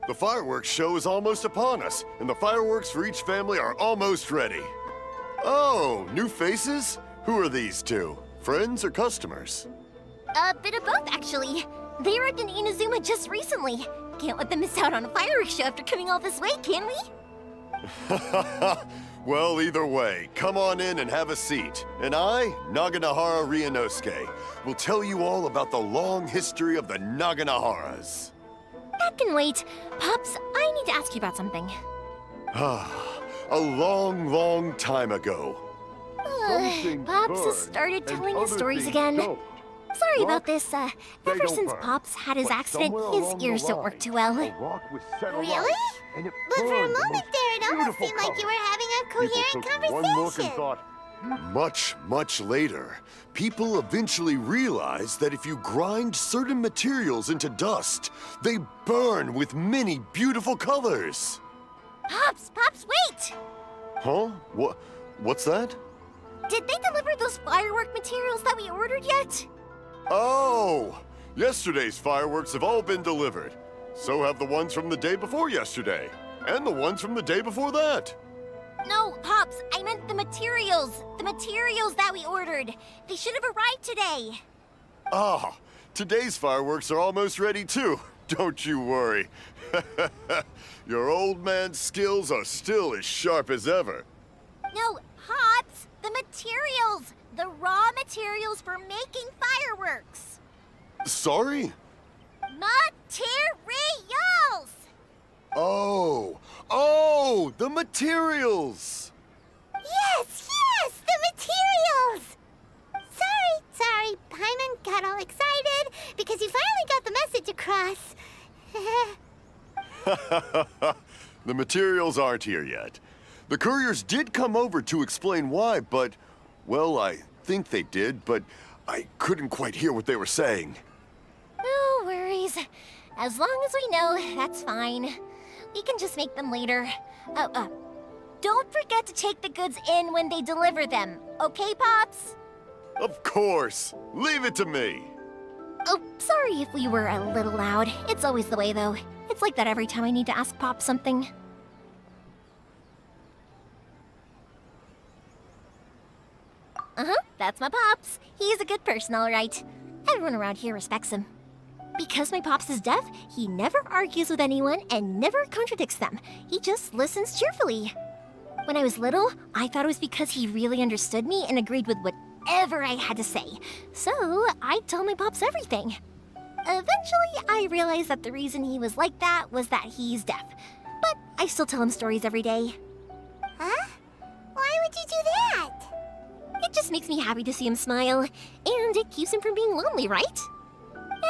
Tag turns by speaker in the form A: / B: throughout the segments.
A: The fireworks show is almost upon us, and the fireworks for each family are almost ready. Oh, new faces? Who are these two? Friends or customers?
B: A bit of both, actually. They arrived in Inazuma just recently. Can't let them miss out on a fireworks show after coming all this way, can we?
A: Well, either way, come on in and have a seat. And I, Naganahara Ryunosuke, will tell you all about the long history of the Naganaharas.
B: That can wait. Pops, I need to ask you about something.
A: A long, long time ago.
B: Pops has started telling his stories again. Sorry about this. Ever since Pops had his accident, his ears don't work too well.
C: Really? But for a moment there, it almost seemed like you were having a coherent conversation.
A: Much, much later, people eventually realized that if you grind certain materials into dust, they burn with many beautiful colors.
B: Pops, wait!
A: Huh? What's that?
B: Did they deliver those firework materials that we ordered yet?
A: Oh! Yesterday's fireworks have all been delivered. So have the ones from the day before yesterday. And the ones from the day before that.
B: No, Pops, I meant the materials. The materials that we ordered. They should have arrived today.
A: Ah, today's fireworks are almost ready too. Don't you worry. Your old man's skills are still as sharp as ever.
B: No, Pops, the materials. The raw materials for making fireworks.
A: Sorry?
B: Materials!
A: Oh, the materials!
C: Yes, the materials! Sorry, Paimon got all excited because you finally got the message across.
A: The materials aren't here yet. The couriers did come over to explain why, but, well, I think they did, but I couldn't quite hear what they were saying.
B: No worries. As long as we know, that's fine. We can just make them later. Don't forget to take the goods in when they deliver them, okay, Pops?
A: Of course. Leave it to me.
B: Oh, sorry if we were a little loud. It's always the way, though. It's like that every time I need to ask Pop something. That's my Pops. He's a good person, all right. Everyone around here respects him. Because my Pops is deaf, he never argues with anyone and never contradicts them. He just listens cheerfully. When I was little, I thought it was because he really understood me and agreed with whatever I had to say. So I'd tell my Pops everything. Eventually, I realized that the reason he was like that was that he's deaf. But I still tell him stories every day.
C: Huh? Why would you do that?
B: It just makes me happy to see him smile, and it keeps him from being lonely, right?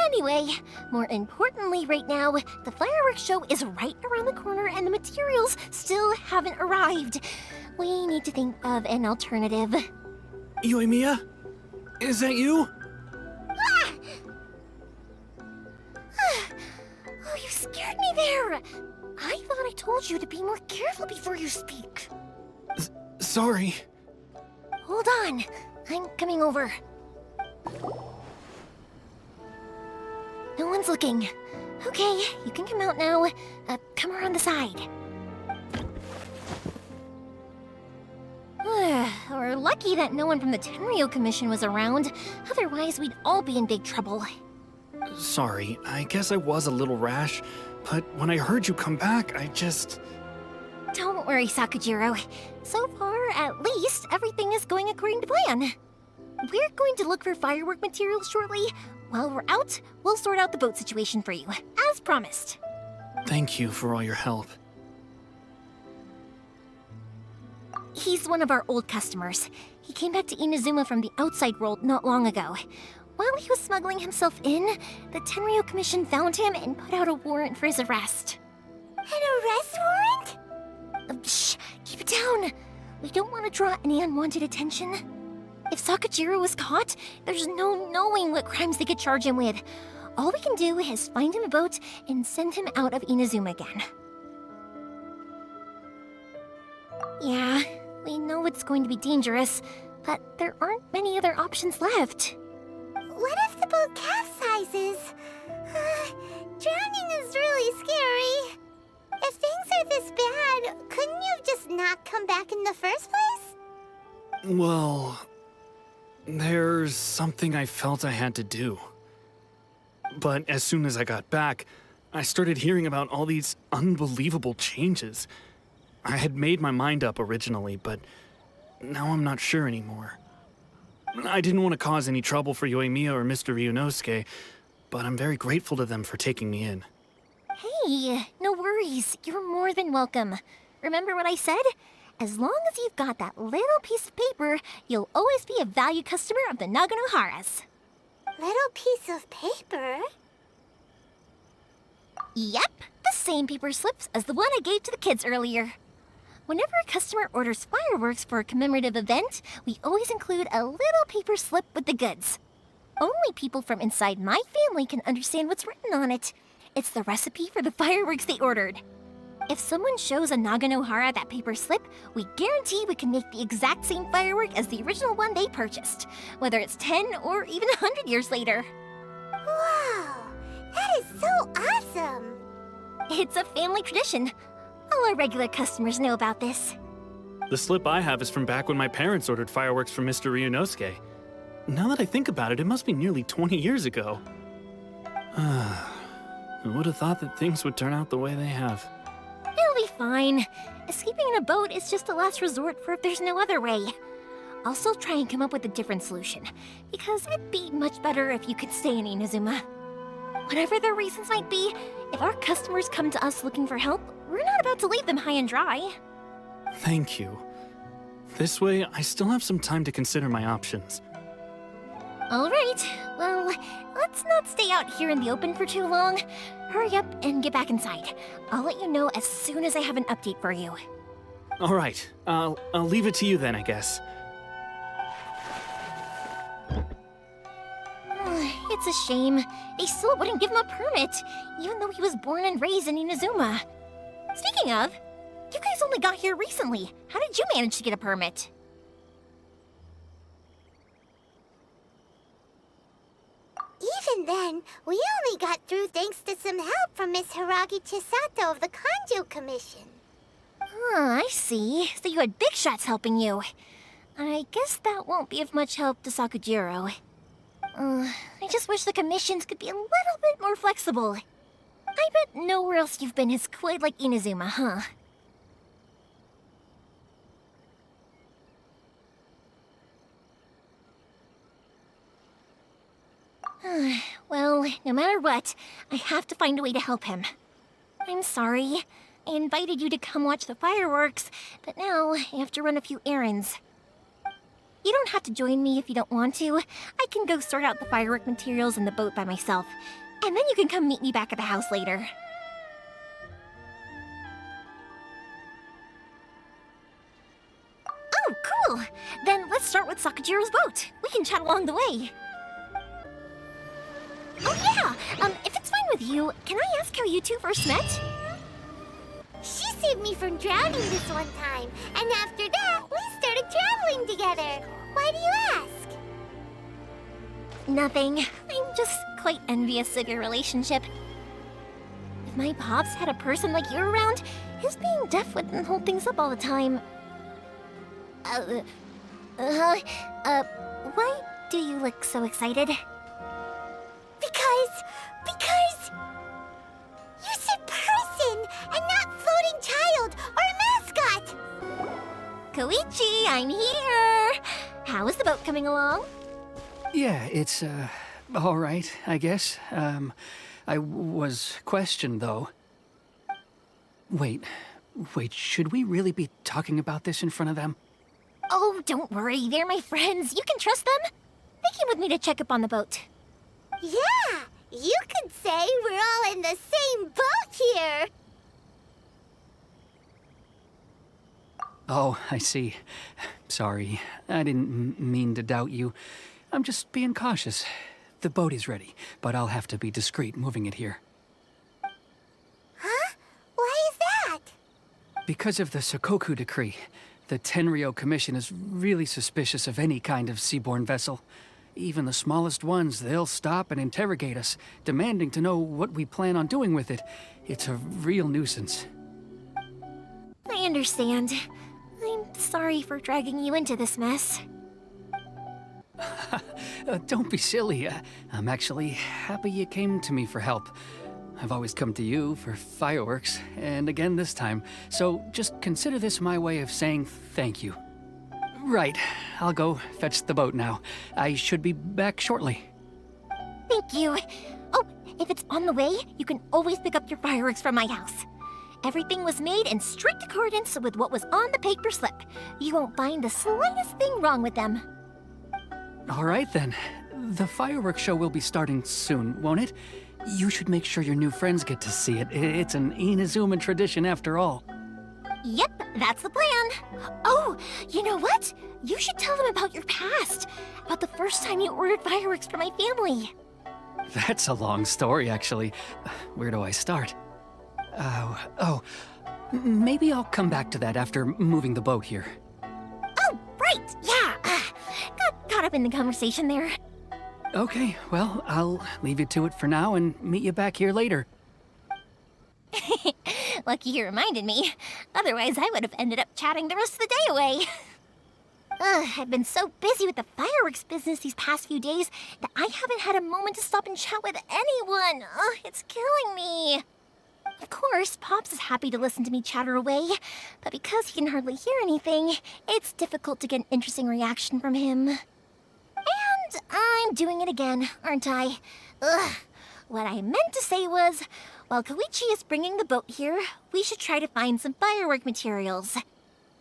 B: Anyway, more importantly right now, the fireworks show is right around the corner and the materials still haven't arrived. We need to think of an alternative.
D: Yoimiya? Is that you?
B: Oh, you scared me there! I thought I told you to be more careful before you speak.
D: Sorry.
B: Hold on, I'm coming over. No one's looking. Okay, you can come out now. Come around the side. We're lucky that no one from the Tenryo Commission was around. Otherwise, we'd all be in big trouble.
D: Sorry, I guess I was a little rash, but when I heard you come back, I just...
B: Don't worry, Sakujiro. So far, at least, everything is going according to plan. We're going to look for firework materials shortly. While we're out, we'll sort out the boat situation for you, as promised.
D: Thank you for all your help.
B: He's one of our old customers. He came back to Inazuma from the outside world not long ago. While he was smuggling himself in, the Tenryo Commission found him and put out a warrant for his arrest.
C: An arrest warrant?
B: Shh! Keep it down! We don't want to draw any unwanted attention. If Sakujiro was caught, there's no knowing what crimes they could charge him with. All we can do is find him a boat and send him out of Inazuma again. Yeah, we know it's going to be dangerous, but there aren't many other options left.
C: What if the boat capsizes? Drowning is really scary. come back in the first place?
D: Well, there's something I felt I had to do. But as soon as I got back, I started hearing about all these unbelievable changes. I had made my mind up originally, but now I'm not sure anymore. I didn't want to cause any trouble for yoimiya or Mr. Ryunosuke, but I'm very grateful to them for taking me in.
B: Hey, no worries. You're more than welcome. Remember what I said? As long as you've got that little piece of paper, you'll always be a valued customer of the Naganohara's.
C: Little piece of paper?
B: Yep, the same paper slips as the one I gave to the kids earlier. Whenever a customer orders fireworks for a commemorative event, we always include a little paper slip with the goods. Only people from inside my family can understand what's written on it. It's the recipe for the fireworks they ordered. If someone shows a Naganohara that paper slip, we guarantee we can make the exact same firework as the original one they purchased, whether it's 10 or even 100 years later.
C: Wow, that is so awesome!
B: It's a family tradition. All our regular customers know about this.
D: The slip I have is from back when my parents ordered fireworks from Mr. Ryunosuke. Now that I think about it, it must be nearly 20 years ago. I would have thought that things would turn out the way they have.
B: It'll be fine. Escaping in a boat is just a last resort for if there's no other way. I'll still try and come up with a different solution, because it'd be much better if you could stay in Inazuma. Whatever their reasons might be, if our customers come to us looking for help, we're not about to leave them high and dry.
D: Thank you. This way, I still have some time to consider my options.
B: All right, well, let's not stay out here in the open for too long. Hurry up and get back inside. I'll let you know as soon as I have an update for you.
D: All right, I'll leave it to you then, I guess.
B: It's a shame. They still wouldn't give him a permit, even though he was born and raised in Inazuma. Speaking of, you guys only got here recently. How did you manage to get a permit?
C: Even then, we only got through thanks to some help from Miss Hiragi Chisato of the Kanjo Commission.
B: I see. So you had big shots helping you. I guess that won't be of much help to Sakujiro. I just wish the commissions could be a little bit more flexible. I bet nowhere else you've been has quite like Inazuma, huh? Well, no matter what, I have to find a way to help him. I'm sorry. I invited you to come watch the fireworks, but now I have to run a few errands. You don't have to join me if you don't want to. I can go sort out the firework materials in the boat by myself, and then you can come meet me back at the house later. Oh, cool! Then let's start with Sakujiro's boat. We can chat along the way. Oh yeah! If it's fine with you, can I ask how you two first met?
C: She saved me from drowning this one time, and after that, we started traveling together. Why do you ask?
B: Nothing. I'm just quite envious of your relationship. If my pops had a person like you around, his being deaf wouldn't hold things up all the time. Why do you look so excited?
C: Because... You said person, and not floating child, or mascot!
B: Koichi, I'm here! How is the boat coming along?
E: Yeah, it's, all right, I guess. I was questioned, though. Wait, should we really be talking about this in front of them?
B: Oh, don't worry, they're my friends. You can trust them. They came with me to check up on the boat.
C: Yeah, you could say we're all in the same boat here.
E: Oh, I see. Sorry, I didn't mean to doubt you. I'm just being cautious. The boat is ready, but I'll have to be discreet moving it here.
C: Huh? Why is that?
E: Because of the Sokoku decree, the Tenryo Commission is really suspicious of any kind of seaborne vessel. Even the smallest ones, they'll stop and interrogate us, demanding to know what we plan on doing with it. It's a real nuisance.
B: I understand. I'm sorry for dragging you into this mess.
E: Don't be silly. I'm actually happy you came to me for help. I've always come to you for fireworks, and again this time. So just consider this my way of saying thank you. Right, I'll go fetch the boat now. I should be back shortly.
B: Thank you. Oh, if it's on the way, you can always pick up your fireworks from my house. Everything was made in strict accordance with what was on the paper slip. You won't find the slightest thing wrong with them.
E: All right then. The fireworks show will be starting soon, won't it? You should make sure your new friends get to see it. It's an Inazuma tradition after all.
B: Yep, that's the plan. Oh, you know what? You should tell them about your past. About the first time you ordered fireworks for my family.
E: That's a long story, actually. Where do I start? Maybe I'll come back to that after moving the boat here.
B: Oh, right, yeah. Got caught up in the conversation there.
E: Okay, well, I'll leave you to it for now and meet you back here later.
B: Lucky you reminded me. Otherwise, I would have ended up chatting the rest of the day away. I've been so busy with the fireworks business these past few days that I haven't had a moment to stop and chat with anyone. It's killing me. Of course, Pops is happy to listen to me chatter away, but because he can hardly hear anything, it's difficult to get an interesting reaction from him. And I'm doing it again, aren't I? What I meant to say was, while Koichi is bringing the boat here, we should try to find some firework materials.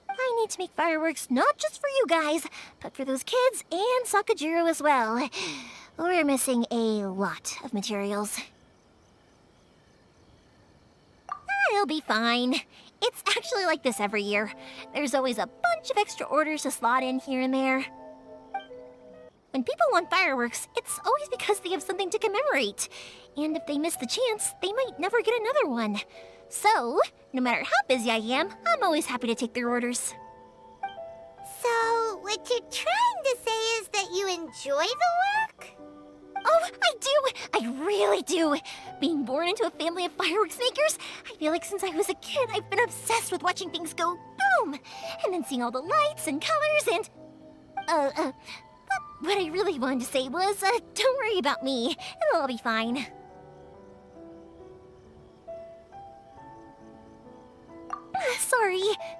B: I need to make fireworks not just for you guys, but for those kids and Sakajiro as well. We're missing a lot of materials. It'll be fine. It's actually like this every year. There's always a bunch of extra orders to slot in here and there. When people want fireworks, it's always because they have something to commemorate. And if they miss the chance, they might never get another one. So, no matter how busy I am, I'm always happy to take their orders.
C: So, what you're trying to say is that you enjoy the work?
B: Oh, I do! I really do! Being born into a family of fireworks makers, I feel like since I was a kid, I've been obsessed with watching things go boom! And then seeing all the lights and colors and... But what I really wanted to say was, don't worry about me. It'll all be fine.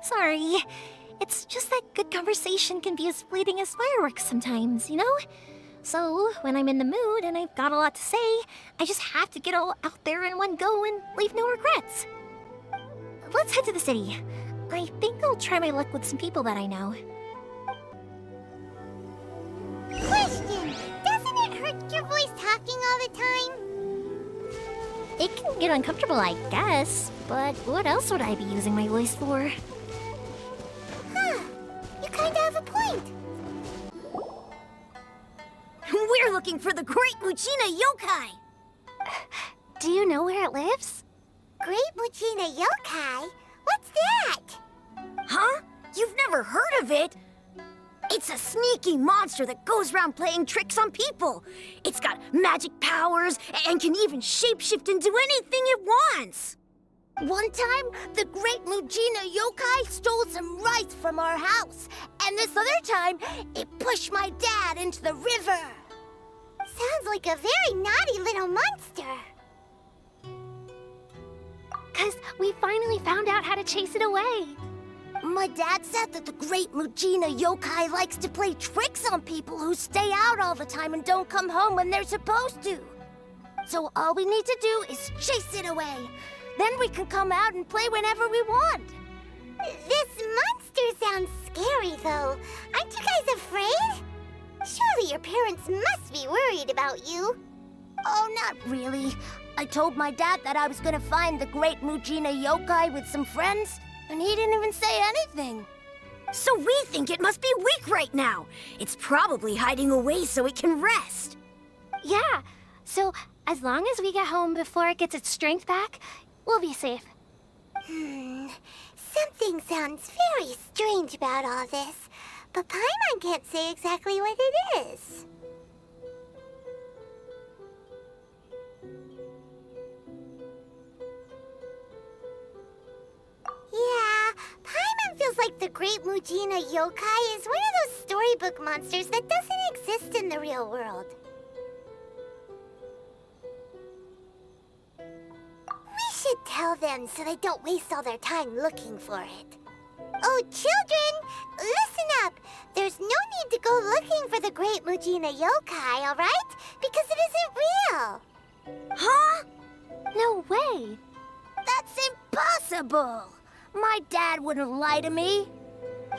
B: Sorry. It's just that good conversation can be as fleeting as fireworks sometimes, you know? So, when I'm in the mood and I've got a lot to say, I just have to get all out there in one go and leave no regrets. Let's head to the city. I think I'll try my luck with some people that I know.
C: Question! Doesn't it hurt your voice talking all the time?
B: It can get uncomfortable, I guess, but what else would I be using my voice for?
C: Huh. You kinda have a point.
B: We're looking for the Great Muchina Yokai! Do you know where it lives?
C: Great Muchina Yokai? What's that?
B: Huh? You've never heard of it? It's a sneaky monster that goes around playing tricks on people. It's got magic powers and can even shapeshift into anything it wants.
C: One time, the Great Mujina Yokai stole some rice from our house. And this other time, it pushed my dad into the river. Sounds like a very naughty little monster.
B: 'Cause we finally found out how to chase it away.
C: My dad said that the Great Mujina Yokai likes to play tricks on people who stay out all the time and don't come home when they're supposed to. So all we need to do is chase it away. Then we can come out and play whenever we want. This monster sounds scary, though. Aren't you guys afraid? Surely your parents must be worried about you. Oh, not really. I told my dad that I was gonna find the Great Mujina Yokai with some friends, and he didn't even say anything.
B: So we think it must be weak right now. It's probably hiding away so it can rest. Yeah, so as long as we get home before it gets its strength back, we'll be safe.
C: Something sounds very strange about all this, but Paimon can't say exactly what it is. Yeah, Paimon feels like the Great Mujina Yokai is one of those storybook monsters that doesn't exist in the real world. We should tell them so they don't waste all their time looking for it. Oh, children, listen up. There's no need to go looking for the Great Mujina Yokai, all right? Because it isn't real. Huh?
B: No way.
C: That's impossible. My dad wouldn't lie to me.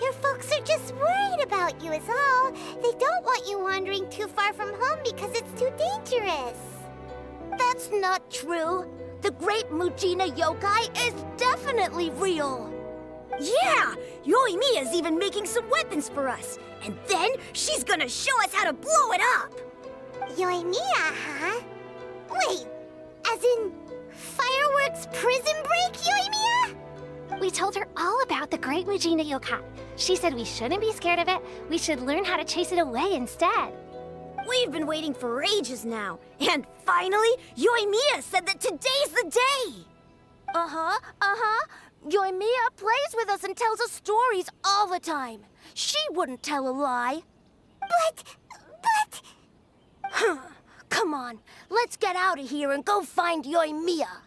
C: Your folks are just worried about you is all. They don't want you wandering too far from home because it's too dangerous. That's not true. The Great Mujina Yokai is definitely real.
F: Yeah! Yoimiya's even making some weapons for us. And then she's gonna show us how to blow it up!
C: Yoimiya, huh? Wait, as in fireworks prison break, Yoimiya?
B: We told her all about the Great Mujina Yokai. She said we shouldn't be scared of it. We should learn how to chase it away instead.
F: We've been waiting for ages now. And finally, Yoimiya said that today's the day!
C: Uh-huh. Yoimiya plays with us and tells us stories all the time. She wouldn't tell a lie. But... Come on, let's get out of here and go find Yoimiya.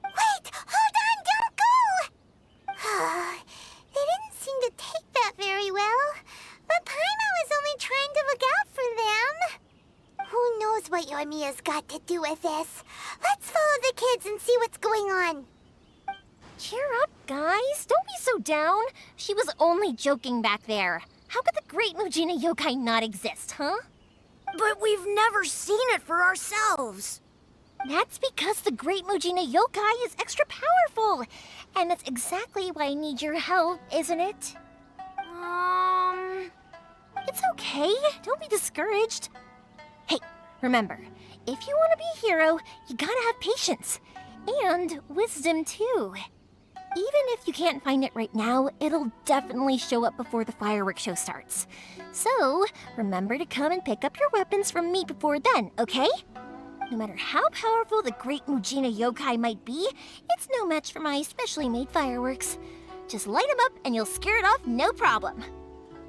C: Wait, hold on, don't go! They didn't seem to take that very well. But Paimon was only trying to look out for them. Who knows what Yoimiya's got to do with this? Let's follow the kids and see what's going on.
B: Cheer up, guys. Don't be so down. She was only joking back there. How could the Great Mujina Yokai not exist, huh?
F: But we've never seen it for ourselves.
B: That's because the Great Mujina Yokai is extra powerful. And that's exactly why I need your help, isn't it? It's okay. Don't be discouraged. Hey, remember, if you want to be a hero, you gotta have patience. And wisdom, too. Even if you can't find it right now, it'll definitely show up before the fireworks show starts. So, remember to come and pick up your weapons from me before then, okay? No matter how powerful the Great Mujina Yokai might be, it's no match for my specially made fireworks. Just light them up and you'll scare it off no problem.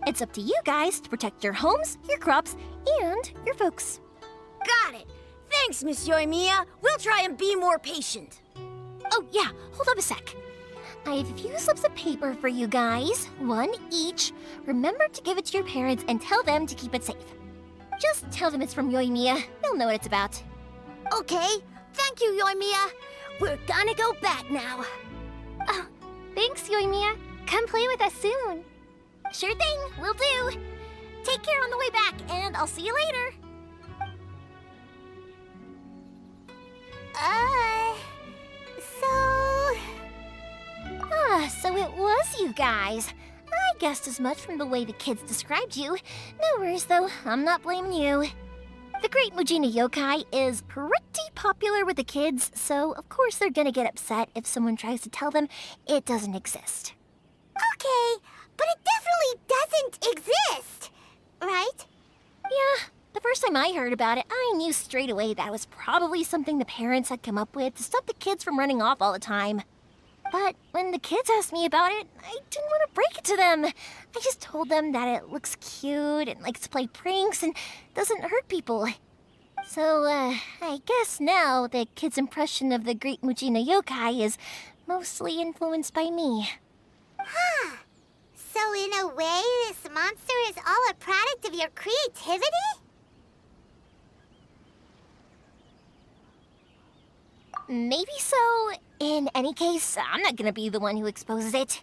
B: It's up to you guys to protect your homes, your crops, and your folks.
F: Got it. Thanks, Miss Yoimiya. We'll try and be more patient.
B: Oh, yeah, hold up a sec. I have a few slips of paper for you guys, one each. Remember to give it to your parents and tell them to keep it safe. Just tell them it's from Yoimiya. They'll know what it's about.
C: Okay, thank you, Yoimiya. We're gonna go back now.
B: Oh, thanks, Yoimiya. Come play with us soon. Sure thing, will do. Take care on the way back, and I'll see you later. So it was you guys. I guessed as much from the way the kids described you. No worries, though. I'm not blaming you. The Great Mujina Yokai is pretty popular with the kids, so of course they're gonna get upset if someone tries to tell them it doesn't exist.
C: Okay, but it definitely doesn't exist, right?
B: Yeah, the first time I heard about it, I knew straight away that was probably something the parents had come up with to stop the kids from running off all the time. But when the kids asked me about it, I didn't want to break it to them. I just told them that it looks cute and likes to play pranks and doesn't hurt people. So, I guess now the kids' impression of the Great Mujina Yokai is mostly influenced by me.
C: Huh. So in a way, this monster is all a product of your creativity?
B: Maybe so. In any case, I'm not gonna be the one who exposes it.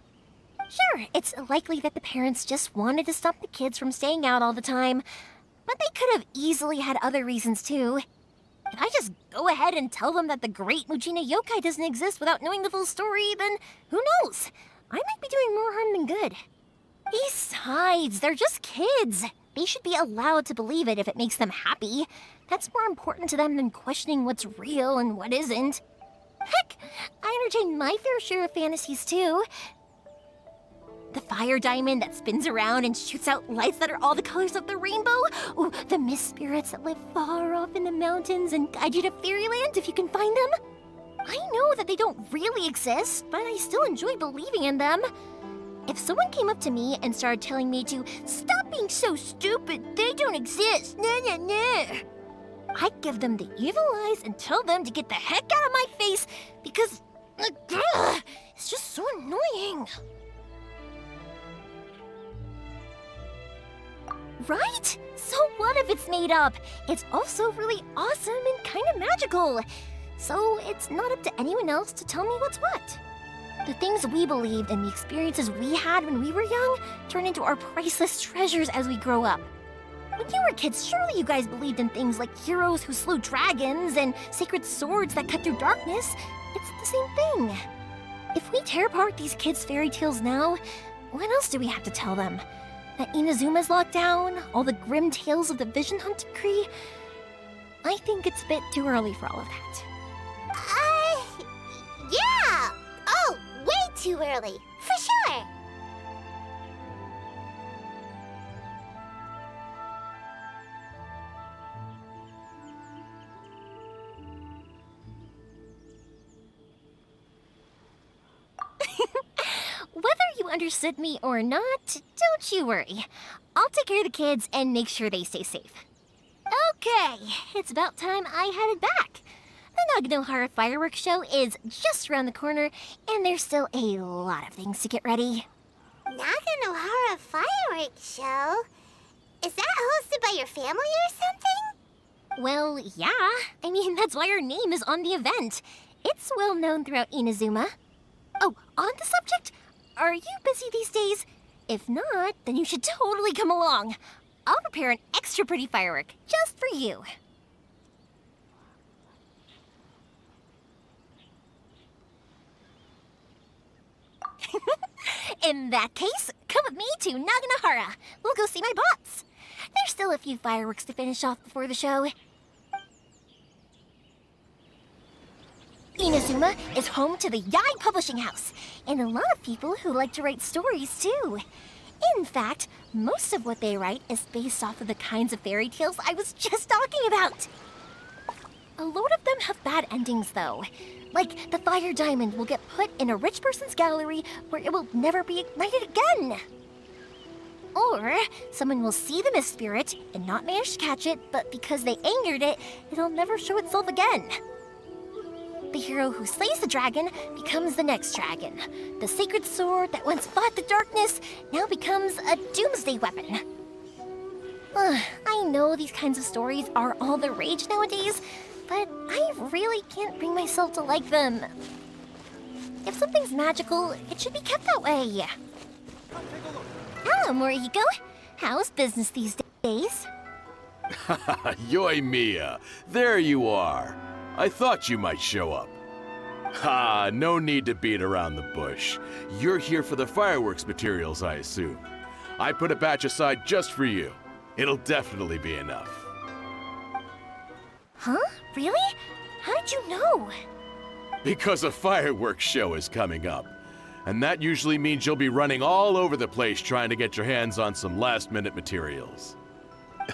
B: Sure, it's likely that the parents just wanted to stop the kids from staying out all the time, but they could have easily had other reasons too. If I just go ahead and tell them that the Great Mujina Yokai doesn't exist without knowing the full story, then who knows? I might be doing more harm than good. Besides, they're just kids. They should be allowed to believe it if it makes them happy. That's more important to them than questioning what's real and what isn't. Heck, I entertain my fair share of fantasies too. The fire diamond that spins around and shoots out lights that are all the colors of the rainbow. Ooh, the mist spirits that live far off in the mountains and guide you to fairyland if you can find them. I know that they don't really exist, but I still enjoy believing in them. If someone came up to me and started telling me to stop being so stupid, they don't exist, nah. I'd give them the evil eyes and tell them to get the heck out of my face because it's just so annoying. Right? So what if it's made up? It's also really awesome and kind of magical. So it's not up to anyone else to tell me what's what. The things we believed and the experiences we had when we were young turn into our priceless treasures as we grow up. When you were kids, surely you guys believed in things like heroes who slew dragons and sacred swords that cut through darkness. It's the same thing. If we tear apart these kids' fairy tales now, what else do we have to tell them? That Inazuma's locked down, all the grim tales of the Vision Hunt decree? I think it's a bit too early for all of that.
C: Yeah! Oh, way too early, for sure!
B: Whether you understood me or not, don't you worry. I'll take care of the kids and make sure they stay safe. Okay, it's about time I headed back. The Naganohara fireworks show is just around the corner, and there's still a lot of things to get ready.
C: Naganohara fireworks show? Is that hosted by your family or something?
B: Well, yeah. I mean, that's why our name is on the event. It's well known throughout Inazuma. Oh, on the subject, are you busy these days? If not, then you should totally come along. I'll prepare an extra pretty firework just for you. In that case, come with me to Naganohara. We'll go see my bots. There's still a few fireworks to finish off before the show. Inazuma is home to the Yai Publishing House, and a lot of people who like to write stories too. In fact, most of what they write is based off of the kinds of fairy tales I was just talking about. A lot of them have bad endings though. Like the fire diamond will get put in a rich person's gallery where it will never be ignited again. Or someone will see the mist spirit and not manage to catch it, but because they angered it, it'll never show itself again. The hero who slays the dragon becomes the next dragon. The sacred sword that once fought the darkness now becomes a doomsday weapon. I know these kinds of stories are all the rage nowadays, but I really can't bring myself to like them. If something's magical, it should be kept that way. Hello, Morihiko. How's business these days?
G: Yoimiya, there you are. I thought you might show up. Ha, no need to beat around the bush. You're here for the fireworks materials, I assume. I put a batch aside just for you. It'll definitely be enough.
B: Huh? Really? How did you know?
G: Because a fireworks show is coming up. And that usually means you'll be running all over the place trying to get your hands on some last-minute materials.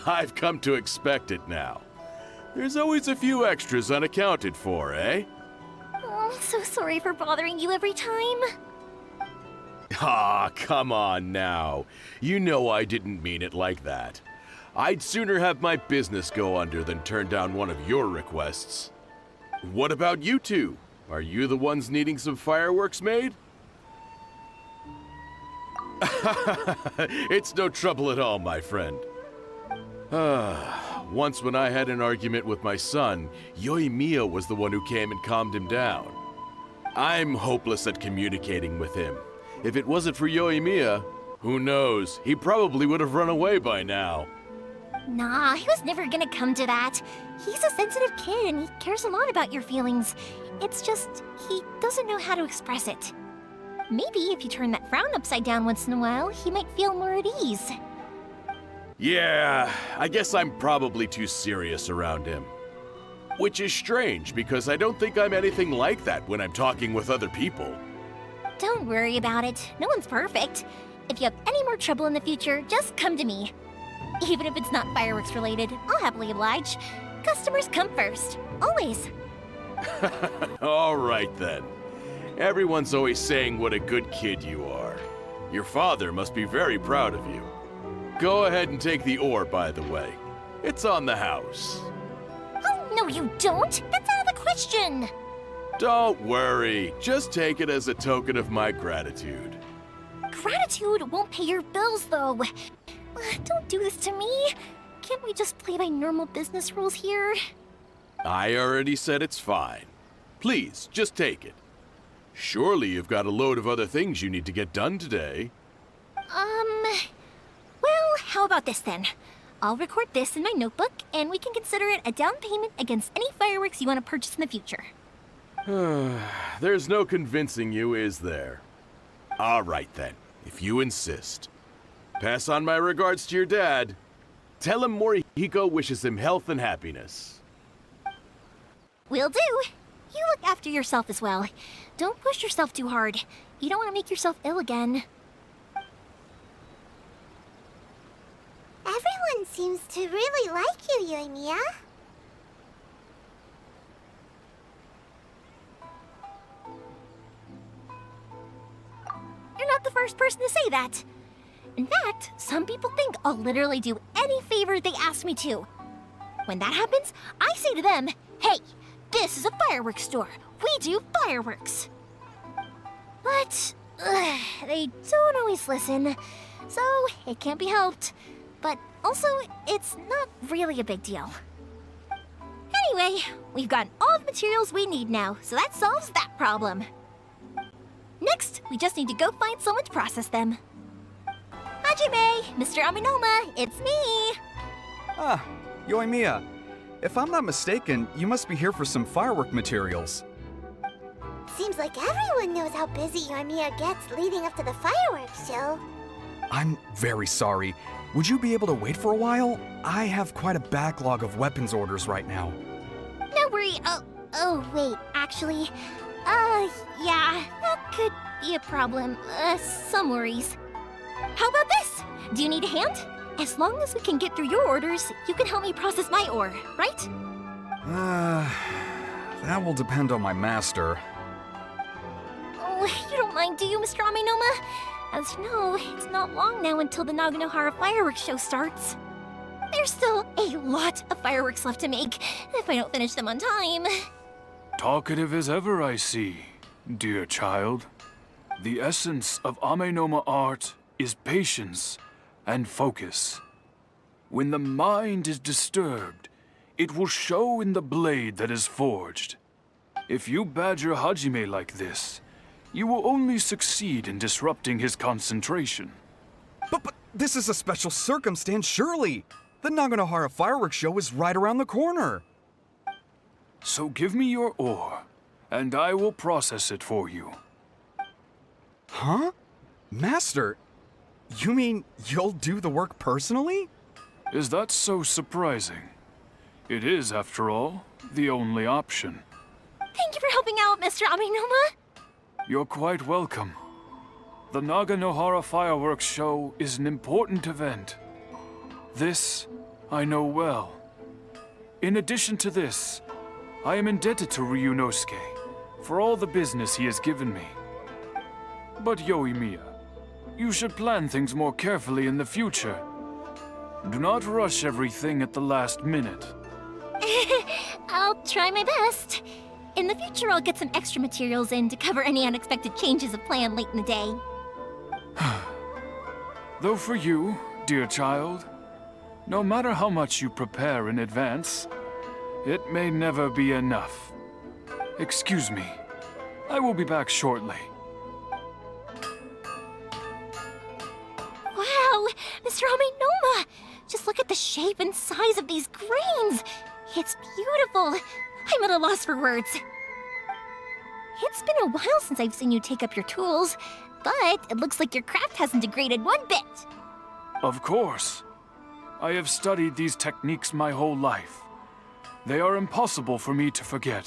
G: I've come to expect it now. There's always a few extras unaccounted for, eh?
B: Oh, I'm so sorry for bothering you every time.
G: Ah, come on now. You know I didn't mean it like that. I'd sooner have my business go under than turn down one of your requests. What about you two? Are you the ones needing some fireworks made? It's no trouble at all, my friend. Once when I had an argument with my son, Yoimiya was the one who came and calmed him down. I'm hopeless at communicating with him. If it wasn't for Yoimiya, who knows, he probably would have run away by now.
B: Nah, he was never gonna come to that. He's a sensitive kid and he cares a lot about your feelings. It's just, he doesn't know how to express it. Maybe if you turn that frown upside down once in a while, he might feel more at ease.
G: Yeah, I guess I'm probably too serious around him. Which is strange, because I don't think I'm anything like that when I'm talking with other people.
B: Don't worry about it. No one's perfect. If you have any more trouble in the future, just come to me. Even if it's not fireworks related, I'll happily oblige. Customers come first. Always.
G: All right then. Everyone's always saying what a good kid you are. Your father must be very proud of you. Go ahead and take the ore, by the way. It's on the house.
B: Oh, no, you don't. That's out of the question.
G: Don't worry. Just take it as a token of my gratitude.
B: Gratitude won't pay your bills, though. Don't do this to me. Can't we just play by normal business rules here?
G: I already said it's fine. Please, just take it. Surely you've got a load of other things you need to get done today.
B: Well, how about this then? I'll record this in my notebook, and we can consider it a down payment against any fireworks you want to purchase in the future.
G: There's no convincing you, is there? All right then, if you insist. Pass on my regards to your dad. Tell him Morihiko wishes him health and happiness.
B: Will do. You look after yourself as well. Don't push yourself too hard. You don't want to make yourself ill again.
C: Everyone seems to really like you, Yoimiya.
B: You're not the first person to say that. In fact, some people think I'll literally do any favor they ask me to. When that happens, I say to them, hey, this is a fireworks store. We do fireworks. But they don't always listen, so it can't be helped. But also, it's not really a big deal. Anyway, we've got all the materials we need now, so that solves that problem. Next, we just need to go find someone to process them. Hajime, Mr. Aminoma, it's me!
H: Ah, Yoimiya. If I'm not mistaken, you must be here for some firework materials.
C: Seems like everyone knows how busy Yoimiya gets leading up to the fireworks show.
H: I'm very sorry. Would you be able to wait for a while? I have quite a backlog of weapons orders right now.
B: No worry. Oh, wait, actually, yeah, that could be a problem. Some worries. How about this? Do you need a hand? As long as we can get through your orders, you can help me process my ore, right?
H: That will depend on my master.
B: Oh, you don't mind, do you, Mr. Aminoma? As you know, it's not long now until the Naganohara fireworks show starts. There's still a lot of fireworks left to make, if I don't finish them on time.
I: Talkative as ever, I see, dear child. The essence of Amenoma art is patience and focus. When the mind is disturbed, it will show in the blade that is forged. If you badger Hajime like this, you will only succeed in disrupting his concentration.
H: But this is a special circumstance, surely. The Naganohara fireworks show is right around the corner.
I: So give me your ore, and I will process it for you.
H: Huh? Master, you mean you'll do the work personally?
I: Is that so surprising? It is, after all, the only option.
B: Thank you for helping out, Mr. Aminoma.
I: You're quite welcome. The Naganohara fireworks show is an important event. This I know well. In addition to this, I am indebted to Ryunosuke for all the business he has given me. But Yoimiya, you should plan things more carefully in the future. Do not rush everything at the last minute.
B: I'll try my best. In the future, I'll get some extra materials in to cover any unexpected changes of plan late in the day.
I: Though for you, dear child, no matter how much you prepare in advance, it may never be enough. Excuse me. I will be back shortly.
B: Wow, Mr. Aminoma! Just look at the shape and size of these grains! It's beautiful! I'm at a loss for words. It's been a while since I've seen you take up your tools, but it looks like your craft hasn't degraded one bit.
I: Of course. I have studied these techniques my whole life. They are impossible for me to forget.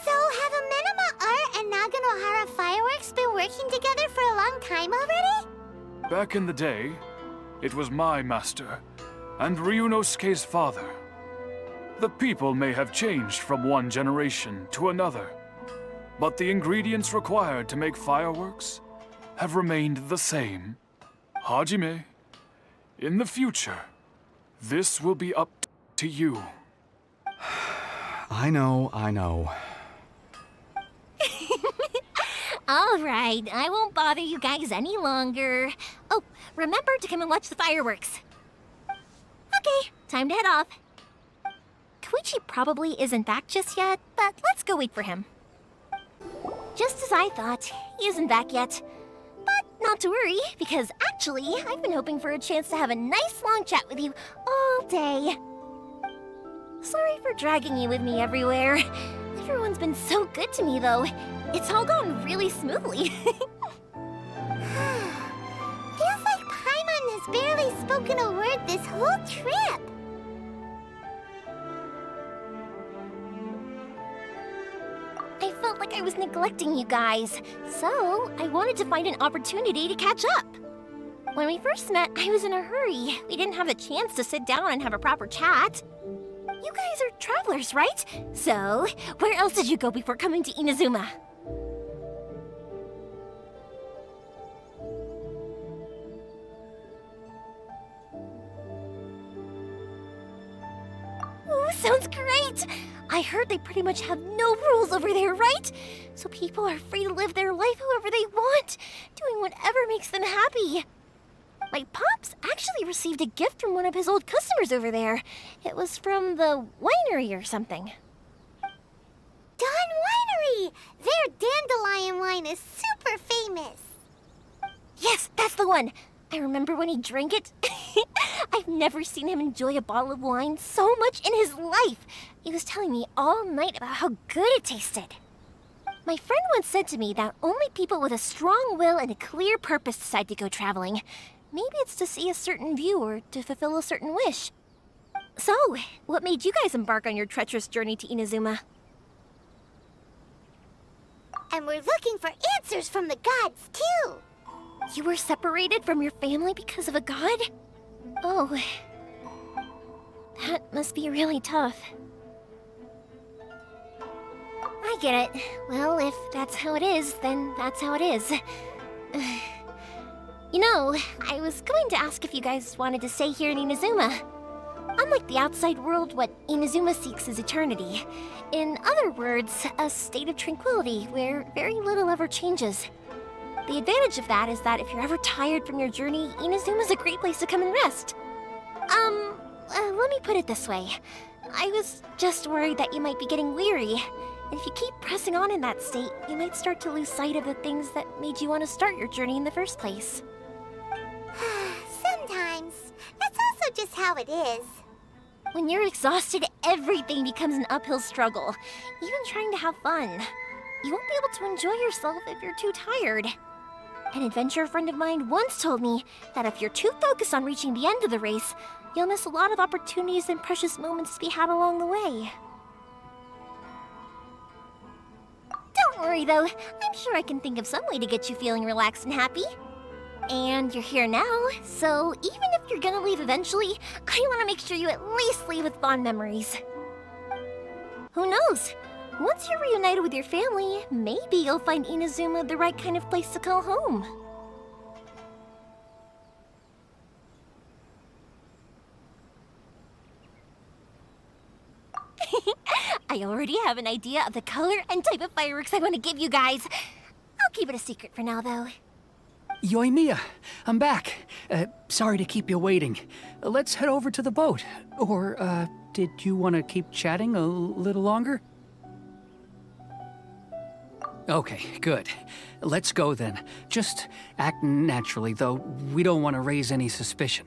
C: So have Amenoma Art and Naganohara Fireworks been working together for a long time already?
I: Back in the day, it was my master, and Ryunosuke's father. The people may have changed from one generation to another, but the ingredients required to make fireworks have remained the same. Hajime, in the future, this will be up to you.
H: I know.
B: All right, I won't bother you guys any longer. Oh, remember to come and watch the fireworks. Okay, time to head off. Koichi probably isn't back just yet, but let's go wait for him. Just as I thought, he isn't back yet. But not to worry, because actually, I've been hoping for a chance to have a nice long chat with you all day. Sorry for dragging you with me everywhere. Everyone's been so good to me, though. It's all gone really smoothly.
C: Feels like Paimon has barely spoken a word this whole trip.
B: I felt like I was neglecting you guys, so I wanted to find an opportunity to catch up. When we first met, I was in a hurry. We didn't have the chance to sit down and have a proper chat. You guys are travelers, right? So, where else did you go before coming to Inazuma? Ooh, sounds great! I heard they pretty much have no rules over there, right? So people are free to live their life however they want, doing whatever makes them happy. My pops actually received a gift from one of his old customers over there. It was from the winery or something.
C: Dawn Winery! Their dandelion wine is super famous.
B: Yes, that's the one. I remember when he drank it. I've never seen him enjoy a bottle of wine so much in his life. He was telling me all night about how good it tasted. My friend once said to me that only people with a strong will and a clear purpose decide to go traveling. Maybe it's to see a certain view or to fulfill a certain wish. So, what made you guys embark on your treacherous journey to Inazuma?
C: And we're looking for answers from the gods, too.
B: You were separated from your family because of a god? Oh. That must be really tough. I get it. Well, if that's how it is, then that's how it is. You know, I was going to ask if you guys wanted to stay here in Inazuma. Unlike the outside world, what Inazuma seeks is eternity. In other words, a state of tranquility where very little ever changes. The advantage of that is that if you're ever tired from your journey, Inazuma's a great place to come and rest. Let me put it this way. I was just worried that you might be getting weary. And if you keep pressing on in that state, you might start to lose sight of the things that made you want to start your journey in the first place.
C: Sometimes. That's also just how it is.
B: When you're exhausted, everything becomes an uphill struggle. Even trying to have fun. You won't be able to enjoy yourself if you're too tired. An adventurer friend of mine once told me that if you're too focused on reaching the end of the race, you'll miss a lot of opportunities and precious moments to be had along the way. Don't worry though, I'm sure I can think of some way to get you feeling relaxed and happy. And you're here now, so even if you're gonna leave eventually, I want to make sure you at least leave with fond memories. Who knows? Once you're reunited with your family, maybe you'll find Inazuma the right kind of place to call home. I already have an idea of the color and type of fireworks I want to give you guys. I'll keep it a secret for now, though.
E: Yoimiya, I'm back. Sorry to keep you waiting. Let's head over to the boat. Or, did you want to keep chatting a little longer? Okay, good. Let's go then. Just act naturally, though. We don't want to raise any suspicion.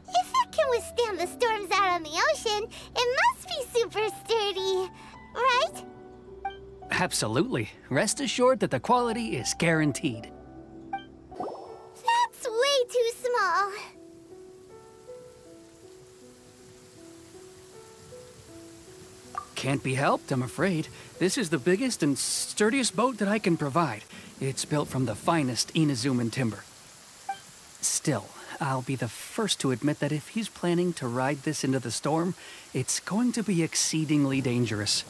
C: If it can withstand the storms out on the ocean, it must be super sturdy, right?
E: Absolutely. Rest assured that the quality is guaranteed.
C: That's way too small.
E: Can't be helped, I'm afraid. This is the biggest and sturdiest boat that I can provide. It's built from the finest Inazuman timber. Still, I'll be the first to admit that if he's planning to ride this into the storm, it's going to be exceedingly dangerous.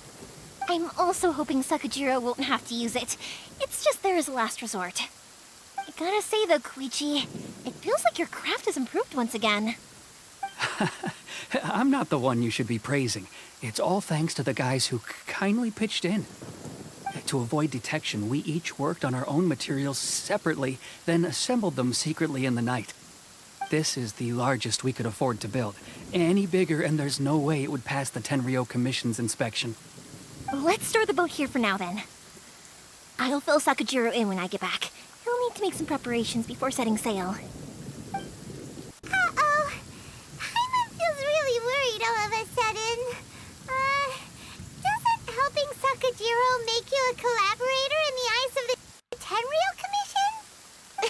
B: I'm also hoping Sakujiro won't have to use it. It's just there as a last resort. I gotta say though, Koichi, it feels like your craft has improved once again.
E: I'm not the one you should be praising. It's all thanks to the guys who kindly pitched in. To avoid detection, we each worked on our own materials separately, then assembled them secretly in the night. This is the largest we could afford to build. Any bigger, and there's no way it would pass the Tenryo Commission's inspection.
B: Let's store the boat here for now then. I'll fill Sakajiro in when I get back. He'll need to make some preparations before setting sail.
C: Uh-oh. Paimon feels really worried all of a sudden. Doesn't helping Sakajiro make you a collaborator in the eyes of the Tenryo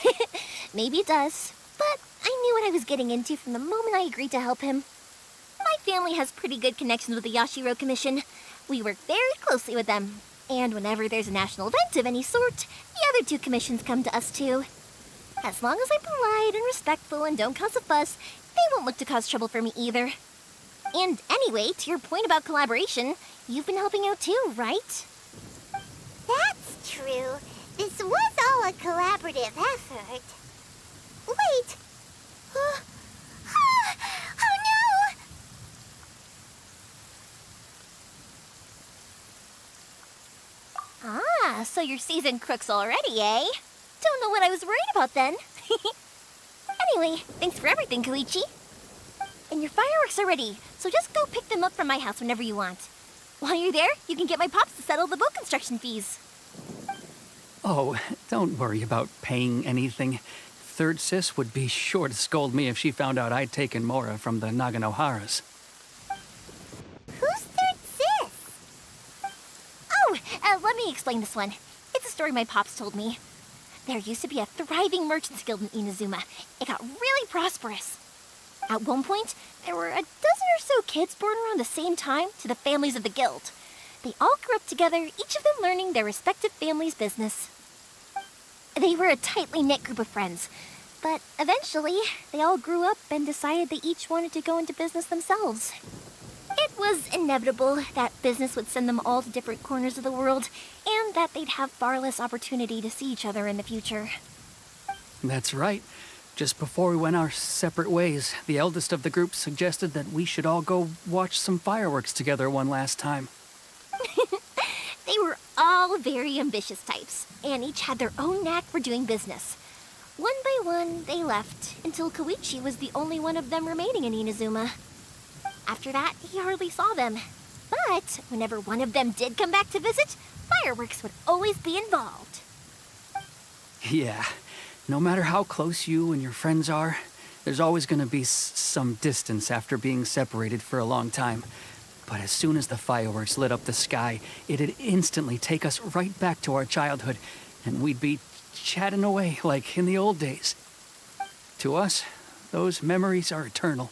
C: Commission?
B: Maybe it does, but I knew what I was getting into from the moment I agreed to help him. My family has pretty good connections with the Yashiro Commission. We work very closely with them. And whenever there's a national event of any sort, the other two commissions come to us too. As long as I'm polite and respectful and don't cause a fuss, they won't look to cause trouble for me either. And anyway, to your point about collaboration, you've been helping out too, right?
C: That's true. This was all a collaborative effort. Wait! Oh no!
B: Ah, so you're seasoned crooks already, eh? Don't know what I was worried about then. Anyway, thanks for everything, Koichi. And your fireworks are ready, so just go pick them up from my house whenever you want. While you're there, you can get my pops to settle the boat construction fees.
E: Oh, don't worry about paying anything. Third Sis would be sure to scold me if she found out I'd taken Mora from the Naganoharas.
C: Who's Third Sis?
B: Oh, let me explain this one. It's a story my pops told me. There used to be a thriving merchants guild in Inazuma. It got really prosperous. At one point, there were a dozen or so kids born around the same time to the families of the guild. They all grew up together, each of them learning their respective family's business. They were a tightly knit group of friends, but eventually, they all grew up and decided they each wanted to go into business themselves. It was inevitable that business would send them all to different corners of the world, and that they'd have far less opportunity to see each other in the future.
E: That's right. Just before we went our separate ways, the eldest of the group suggested that we should all go watch some fireworks together one last time.
B: They were all very ambitious types, and each had their own knack for doing business. One by one, they left, until Koichi was the only one of them remaining in Inazuma. After that, he hardly saw them. But whenever one of them did come back to visit, fireworks would always be involved.
E: Yeah, no matter how close you and your friends are, there's always going to be some distance after being separated for a long time. But as soon as the fireworks lit up the sky, it'd instantly take us right back to our childhood, and we'd be chatting away like in the old days. To us, those memories are eternal.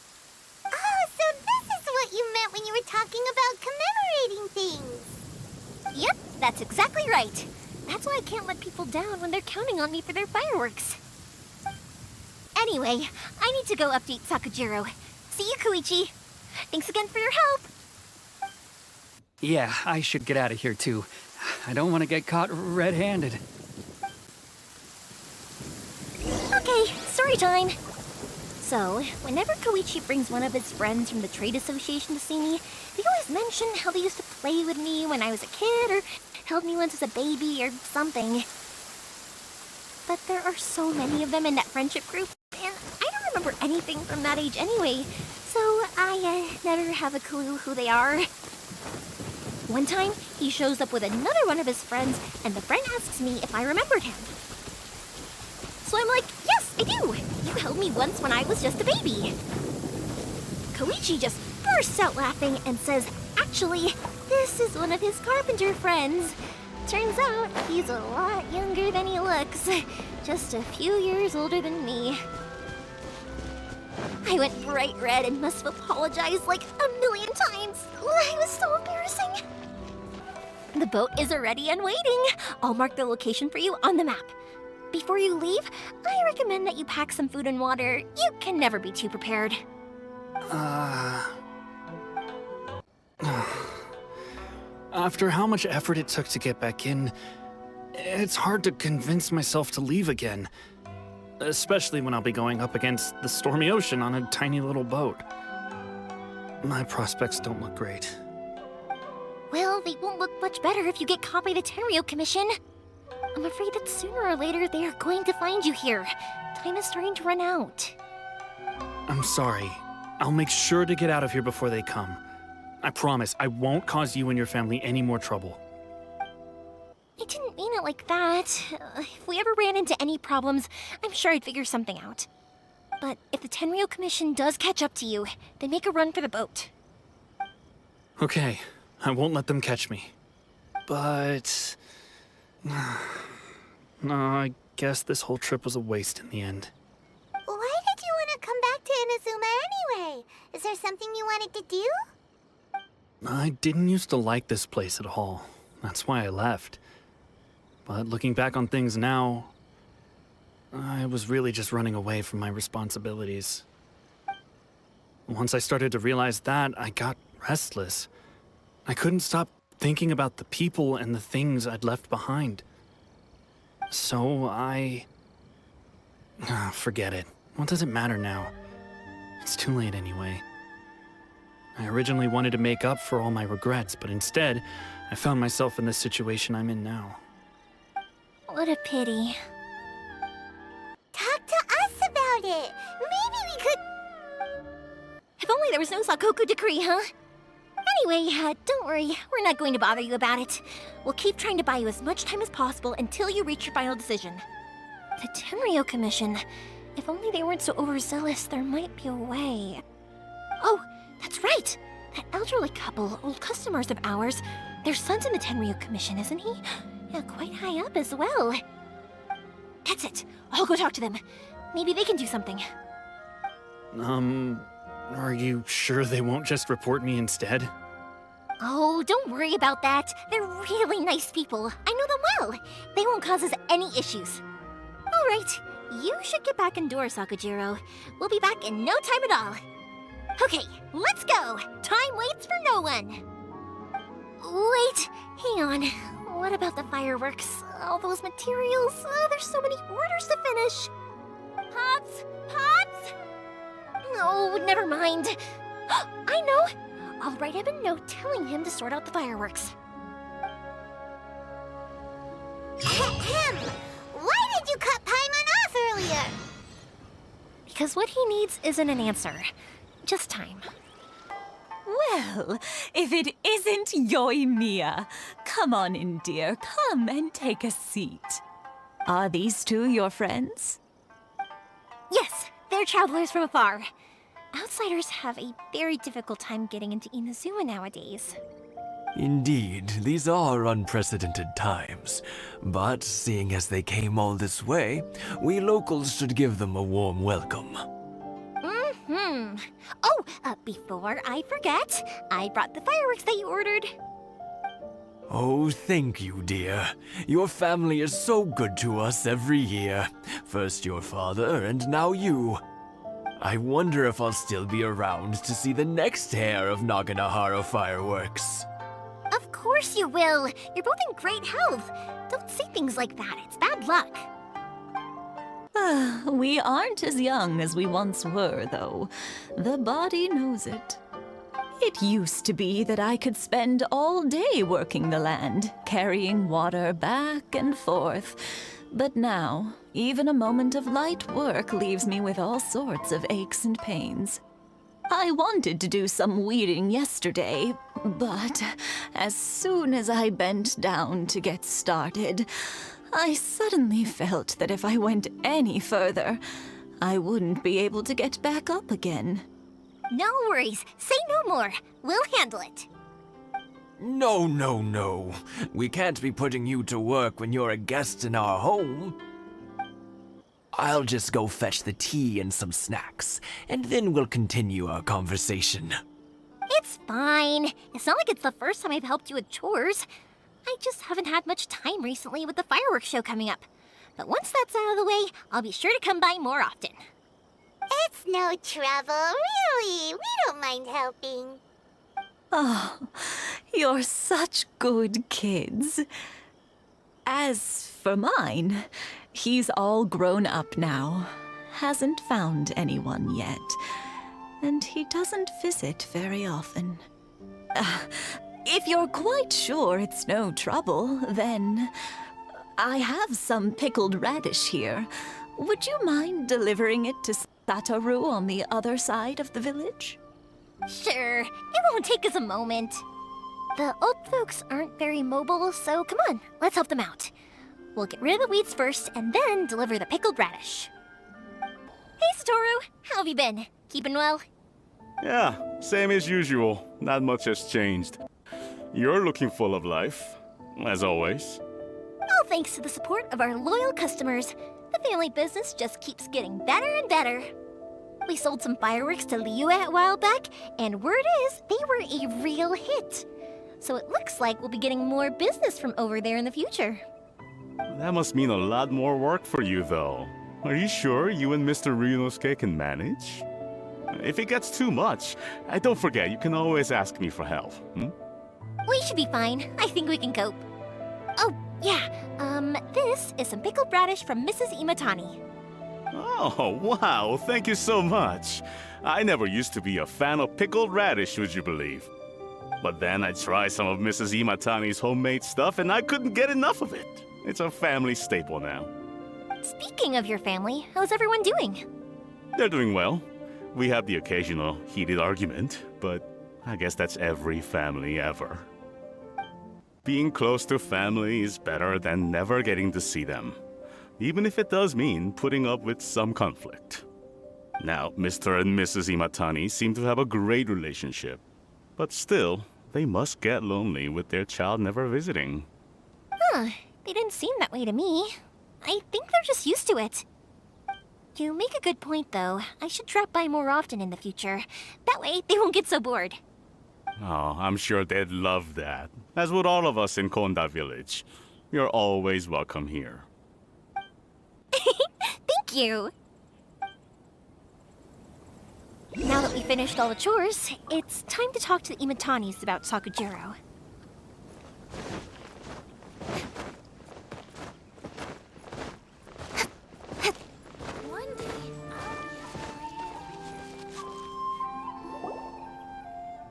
C: Oh, so this is what you meant when you were talking about commemorating things.
B: Yep, that's exactly right. That's why I can't let people down when they're counting on me for their fireworks. Anyway, I need to go update Sakajiro. See you, Koichi. Thanks again for your help.
E: Yeah, I should get out of here too. I don't want to get caught red-handed.
B: Okay, story time. So, whenever Koichi brings one of his friends from the trade association to see me, they always mention how they used to play with me when I was a kid, or held me once as a baby, or something. But there are so many of them in that friendship group, and I don't remember anything from that age anyway, so I never have a clue who they are. One time, he shows up with another one of his friends, and the friend asks me if I remembered him. So I'm like, yes, I do! You held me once when I was just a baby. Koichi just bursts out laughing and says, actually, this is one of his carpenter friends. Turns out, he's a lot younger than he looks. Just a few years older than me. I went bright red and must have apologized like a million times. It was so embarrassing. The boat is ready and waiting. I'll mark the location for you on the map. Before you leave, I recommend that you pack some food and water. You can never be too prepared.
D: After how much effort it took to get back in, it's hard to convince myself to leave again. especially when I'll be going up against the stormy ocean on a tiny little boat. My prospects don't look great.
B: Well, they won't look much better if you get caught by the Tenryo Commission. I'm afraid that sooner or later they are going to find you here. Time is starting to run out.
D: I'm sorry. I'll make sure to get out of here before they come. I promise I won't cause you and your family any more trouble.
B: I didn't mean it like that. If we ever ran into any problems, I'm sure I'd figure something out. But if the Tenryo Commission does catch up to you, then make a run for the boat.
D: Okay, I won't let them catch me. But... no, I guess this whole trip was a waste in the end.
C: Why did you want to come back to Inazuma anyway? Is there something you wanted to do?
D: I didn't used to like this place at all. That's why I left. But looking back on things now, I was really just running away from my responsibilities. Once I started to realize that, I got restless. I couldn't stop thinking about the people and the things I'd left behind. So forget it. What does it matter now? It's too late anyway. I originally wanted to make up for all my regrets, but instead, I found myself in the situation I'm in now.
B: What a pity.
C: Talk to us about it. Maybe we could...
B: If only there was no Sakoku decree, huh? Anyway, don't worry. We're not going to bother you about it. We'll keep trying to buy you as much time as possible until you reach your final decision. The Tenryo Commission. If only they weren't so overzealous, there might be a way. Oh, that's right! That elderly couple, old customers of ours, their son's in the Tenryo Commission, isn't he? Yeah, quite high up as well. That's it. I'll go talk to them. Maybe they can do something.
D: Are you sure they won't just report me instead?
B: Oh, don't worry about that. They're really nice people. I know them well. They won't cause us any issues. All right, you should get back indoors, Sakujiro. We'll be back in no time at all. Okay, let's go. Time waits for no one. Wait, hang on. What about the fireworks? All those materials? There's so many orders to finish. Pops? Pops? Oh, never mind. I know. I'll write him a note telling him to sort out the fireworks.
C: Ahem. Why did you cut Paimon off earlier?
B: Because what he needs isn't an answer, just time.
J: Well, if it isn't yoimiya. Come on in, dear. Come and take a seat. Are these two your friends?
B: Yes, they're travelers from afar. Outsiders have a very difficult time getting into Inazuma nowadays.
K: Indeed, these are unprecedented times. But seeing as they came all this way, we locals should give them a warm welcome.
B: Oh, before I forget, I brought the fireworks that you ordered.
K: Oh, thank you, dear. Your family is so good to us every year. First your father, and now you. I wonder if I'll still be around to see the next hair of Naganahara fireworks.
B: Of course you will. You're both in great health. Don't say things like that. It's bad luck.
J: We aren't as young as we once were, though. The body knows it. It used to be that I could spend all day working the land, carrying water back and forth. But now, even a moment of light work leaves me with all sorts of aches and pains. I wanted to do some weeding yesterday, but as soon as I bent down to get started, I suddenly felt that if I went any further, I wouldn't be able to get back up again.
B: No worries. Say no more. We'll handle it.
K: No, no, no. We can't be putting you to work when you're a guest in our home. I'll just go fetch the tea and some snacks, and then we'll continue our conversation.
B: It's fine. It's not like it's the first time I've helped you with chores. I just haven't had much time recently with the fireworks show coming up. But once that's out of the way, I'll be sure to come by more often.
C: It's no trouble, really. We don't mind helping.
J: Oh, you're such good kids. As for mine, he's all grown up now. Hasn't found anyone yet. And he doesn't visit very often. If you're quite sure it's no trouble, then I have some pickled radish here. Would you mind delivering it to Satoru on the other side of the village?
B: Sure, it won't take us a moment. The old folks aren't very mobile, so come on, let's help them out. We'll get rid of the weeds first and then deliver the pickled radish. Hey, Satoru, how have you been? Keeping well?
L: Yeah, same as usual. Not much has changed. You're looking full of life, as always.
B: All thanks to the support of our loyal customers. The family business just keeps getting better and better. We sold some fireworks to Liyue a while back, and word is they were a real hit. So it looks like we'll be getting more business from over there in the future.
L: That must mean a lot more work for you, though. Are you sure you and Mr. Ryunosuke can manage? If it gets too much, don't forget, you can always ask me for help.
B: We should be fine. I think we can cope. Oh, yeah. This is some pickled radish from Mrs. Imatani.
L: Oh, wow, thank you so much. I never used to be a fan of pickled radish, would you believe? But then I tried some of Mrs. Imatani's homemade stuff and I couldn't get enough of it. It's a family staple now.
B: Speaking of your family, how's everyone doing?
L: They're doing well. We have the occasional heated argument, but I guess that's every family ever. Being close to family is better than never getting to see them, even if it does mean putting up with some conflict. Now, Mr. and Mrs. Imatani seem to have a great relationship, but still, they must get lonely with their child never visiting.
B: Huh, they didn't seem that way to me. I think they're just used to it. You make a good point, though. I should drop by more often in the future. That way, they won't get so bored.
L: Oh, I'm sure they'd love that, as would all of us in Konda Village. You're always welcome here.
B: Thank you! Now that we finished all the chores, it's time to talk to the Imatanis about Sakujiro.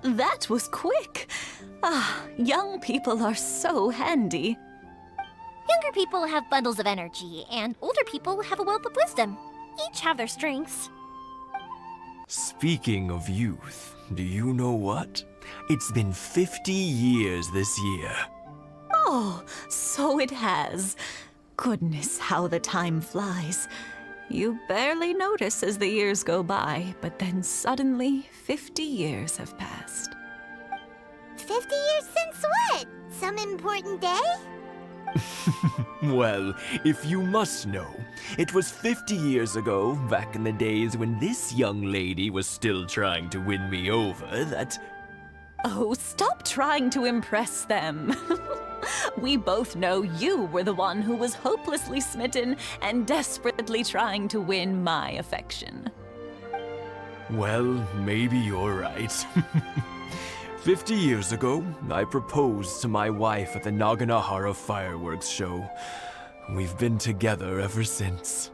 J: That was quick. Young people are so handy.
B: Younger people have bundles of energy, and older people have a wealth of wisdom. Each have their strengths.
K: Speaking of youth, do you know what? It's been 50 years this year.
J: Oh, so it has. Goodness, how the time flies. You barely notice as the years go by, but then suddenly 50 years have passed.
C: 50 years since what? Some important day?
K: Well, if you must know, it was 50 years ago, back in the days when this young lady was still trying to win me over, that...
J: Oh, stop trying to impress them. We both know you were the one who was hopelessly smitten and desperately trying to win my affection.
K: Well, maybe you're right. 50 years ago, I proposed to my wife at the Naganahara fireworks show. We've been together ever since.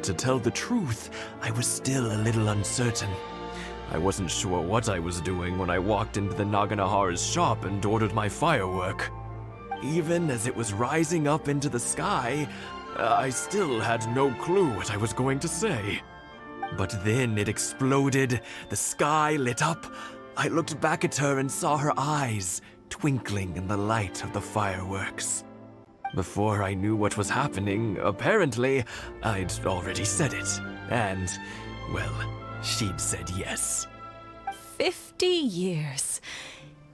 K: To tell the truth, I was still a little uncertain. I wasn't sure what I was doing when I walked into the Naganahara's shop and ordered my firework. Even as it was rising up into the sky, I still had no clue what I was going to say. But then it exploded, the sky lit up. I looked back at her and saw her eyes twinkling in the light of the fireworks. Before I knew what was happening, apparently, I'd already said it. And, well, she'd said yes.
J: 50 years.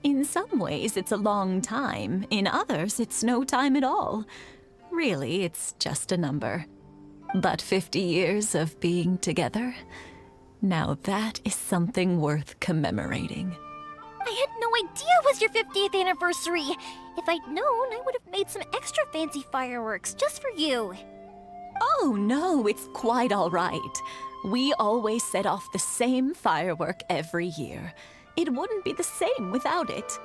J: In some ways, it's a long time. In others, it's no time at all. Really, it's just a number. But 50 years of being together, now that is something worth commemorating.
B: I had no idea it was your 50th anniversary. If I'd known, I would have made some extra fancy fireworks just for you.
J: Oh no, it's quite all right. We always set off the same firework every year. It wouldn't be the same without it.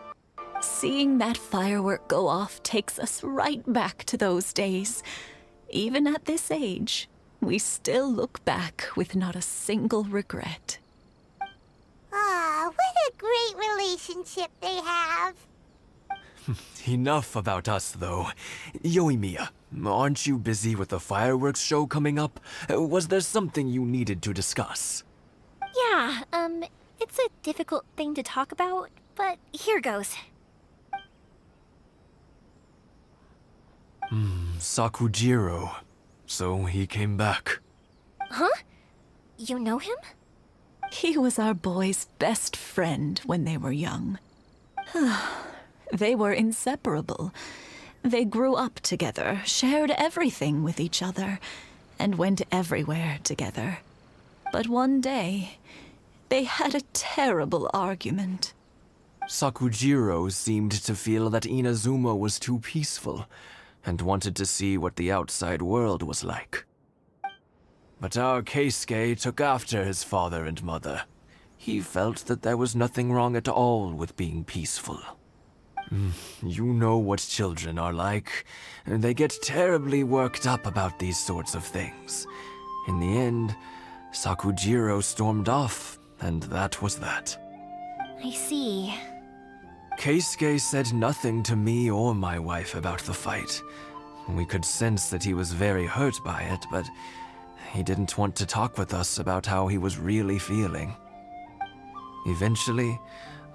J: Seeing that firework go off takes us right back to those days. Even at this age, we still look back with not a single regret.
C: Ah, what a great relationship they have.
K: Enough about us, though. Yoimiya, aren't you busy with the fireworks show coming up? Was there something you needed to discuss?
B: Yeah, it's a difficult thing to talk about, but here goes.
K: Sakujiro. So he came back.
B: Huh? You know him?
J: He was our boys' best friend when they were young. They were inseparable. They grew up together, shared everything with each other, and went everywhere together. But one day, they had a terrible argument.
K: Sakujiro seemed to feel that Inazuma was too peaceful, and wanted to see what the outside world was like. But our Keisuke took after his father and mother. He felt that there was nothing wrong at all with being peaceful. You know what children are like. They get terribly worked up about these sorts of things. In the end, Sakujiro stormed off, and that was that.
B: I see.
K: Keisuke said nothing to me or my wife about the fight. We could sense that he was very hurt by it, but he didn't want to talk with us about how he was really feeling. Eventually,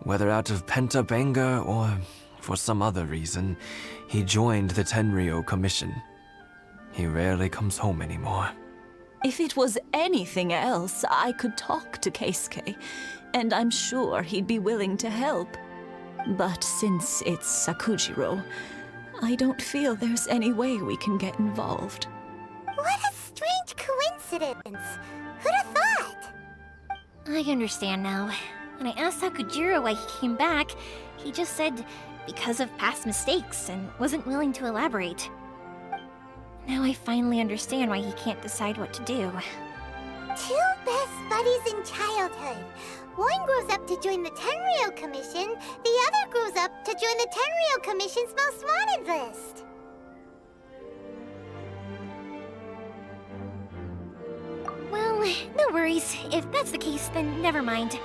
K: whether out of pent-up anger or for some other reason, he joined the Tenryou Commission. He rarely comes home anymore.
J: If it was anything else, I could talk to Keisuke, and I'm sure he'd be willing to help. But since it's Sakujiro, I don't feel there's any way we can get involved.
C: What a strange coincidence. Who'd have thought?
B: I understand now. When I asked Sakujiro why he came back, he just said because of past mistakes and wasn't willing to elaborate. Now I finally understand why he can't decide what to do.
C: Two best buddies in childhood. One grows up to join the Tenryou Commission, the other grows up to join the Tenryou Commission's most wanted list.
B: Well, no worries. If that's the case, then never mind.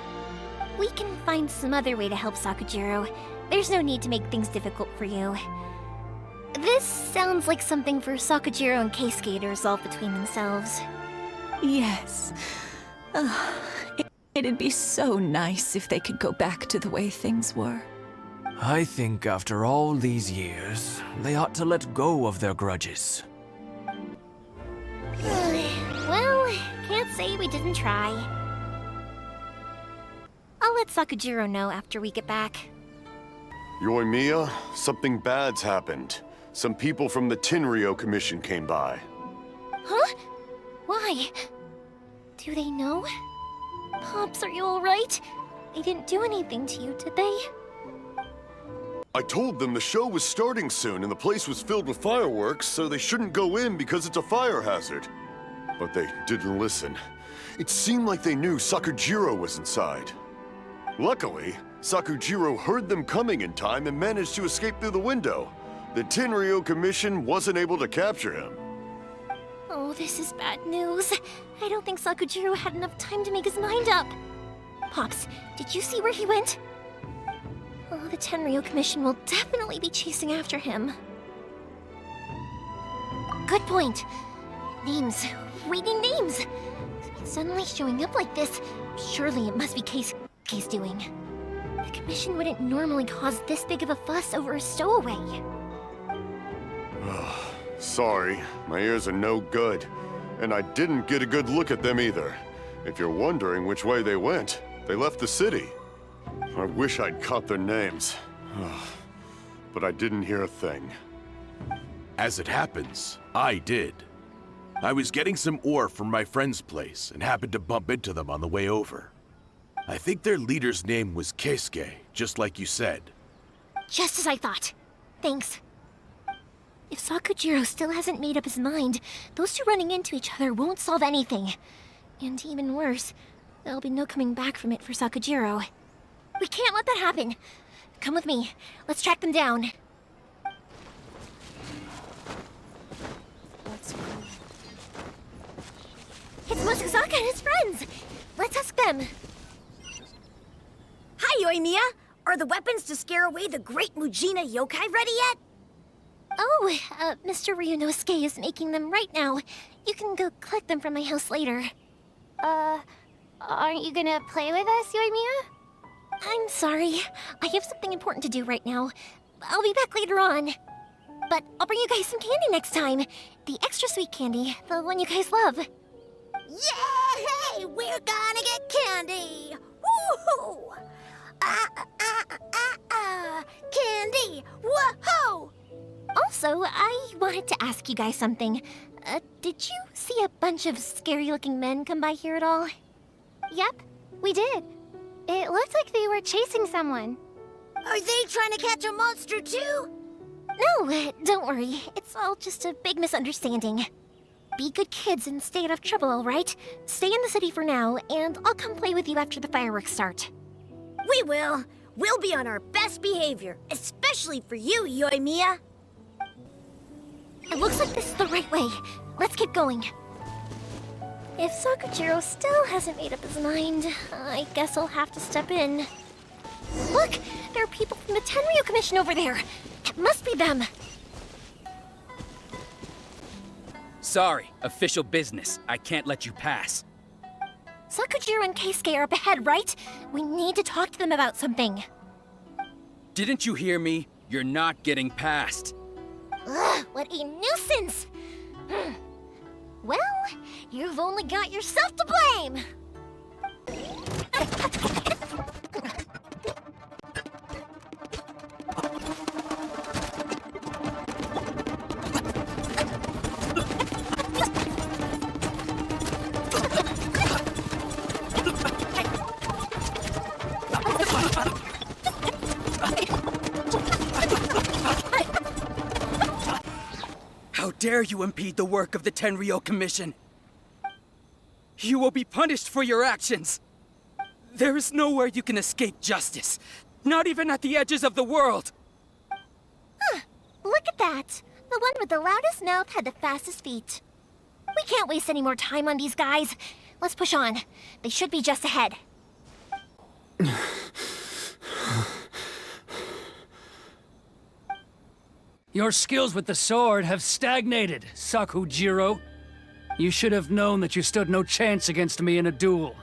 B: We can find some other way to help Sakujiro. There's no need to make things difficult for you. This sounds like something for Sakujiro and Keisuke to resolve between themselves.
J: Yes. It'd be so nice if they could go back to the way things were.
K: I think after all these years, they ought to let go of their grudges.
B: Well, can't say we didn't try. I'll let Sakujiro know after we get back.
A: Yoimiya, something bad's happened. Some people from the Tenryou Commission came by.
B: Huh? Why? Do they know? Pops, are you alright? They didn't do anything to you, did they?
A: I told them the show was starting soon and the place was filled with fireworks, so they shouldn't go in because it's a fire hazard. But they didn't listen. It seemed like they knew Sakujiro was inside. Luckily, Sakujiro heard them coming in time and managed to escape through the window. The Tenryou Commission wasn't able to capture him.
B: Oh, this is bad news. I don't think Sakujiro had enough time to make his mind up. Pops, did you see where he went? Oh, the Tenryou Commission will definitely be chasing after him. Good point. Names. Reading names. Suddenly showing up like this, surely it must be Keisuke's doing. The Commission wouldn't normally cause this big of a fuss over a stowaway.
A: Sorry, my ears are no good. And I didn't get a good look at them either. If you're wondering which way they went, they left the city. I wish I'd caught their names. But I didn't hear a thing.
G: As it happens, I did. I was getting some ore from my friend's place and happened to bump into them on the way over. I think their leader's name was Keisuke, just like you said.
B: Just as I thought. Thanks. If Sakujiro still hasn't made up his mind, those two running into each other won't solve anything. And even worse, there'll be no coming back from it for Sakujiro. We can't let that happen. Come with me. Let's track them down. It's Masazaka and his friends. Let's ask them.
F: Hi, Yoimiya! Are the weapons to scare away the great Mujina yokai ready yet?
B: Oh, Mr. Ryunosuke is making them right now. You can go collect them from my house later.
C: Aren't you gonna play with us, Yoimiya?
B: I'm sorry. I have something important to do right now. I'll be back later on. But I'll bring you guys some candy next time. The extra sweet candy, the one you guys love.
F: Yay! We're gonna get candy! Woohoo! Candy! Whoa!
B: Also, I wanted to ask you guys something. Did you see a bunch of scary-looking men come by here at all?
C: Yep, we did. It looked like they were chasing someone.
F: Are they trying to catch a monster too?
B: No, don't worry. It's all just a big misunderstanding. Be good kids and stay out of trouble, all right? Stay in the city for now, and I'll come play with you after the fireworks start.
F: We will. We'll be on our best behavior, especially for you, Yoimiya.
B: It looks like this is the right way. Let's keep going. If Sakujiro still hasn't made up his mind, I guess I'll have to step in. Look! There are people from the Tenryo Commission over there! It must be them!
M: Sorry, official business. I can't let you pass.
B: Sakujiro and Keisuke are up ahead, right? We need to talk to them about something.
M: Didn't you hear me? You're not getting past.
B: Ugh, what a nuisance! Well, you've only got yourself to blame!
M: How dare you impede the work of the Tenryo Commission? You will be punished for your actions. There is nowhere you can escape justice, not even at the edges of the world.
B: Huh, look at that. The one with the loudest mouth had the fastest feet. We can't waste any more time on these guys. Let's push on. They should be just ahead.
E: Your skills with the sword have stagnated, Sakujiro. You should have known that you stood no chance against me in a duel.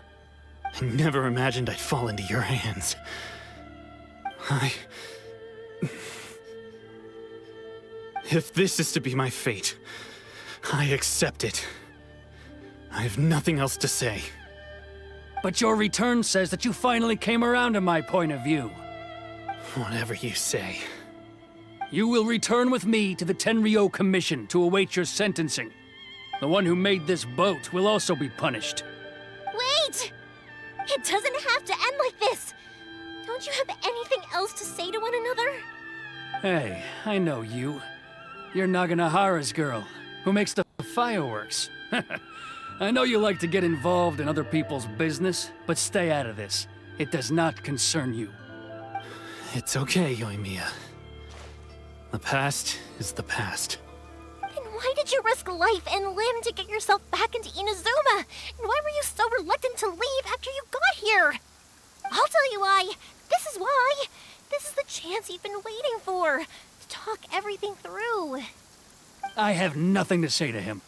D: I never imagined I'd fall into your hands. If this is to be my fate, I accept it. I have nothing else to say.
E: But your return says that you finally came around to my point of view.
D: Whatever you say.
E: You will return with me to the Tenryo Commission to await your sentencing. The one who made this boat will also be punished.
B: Wait! It doesn't have to end like this! Don't you have anything else to say to one another?
E: Hey, I know you. You're Naganahara's girl, who makes the fireworks. I know you like to get involved in other people's business, but stay out of this. It does not concern you.
D: It's okay, Yoimiya. The past is the past.
B: Then why did you risk life and limb to get yourself back into Inazuma? And why were you so reluctant to leave after you got here? I'll tell you why. This is why. This is the chance you've been waiting for. To talk everything through.
E: I have nothing to say to him.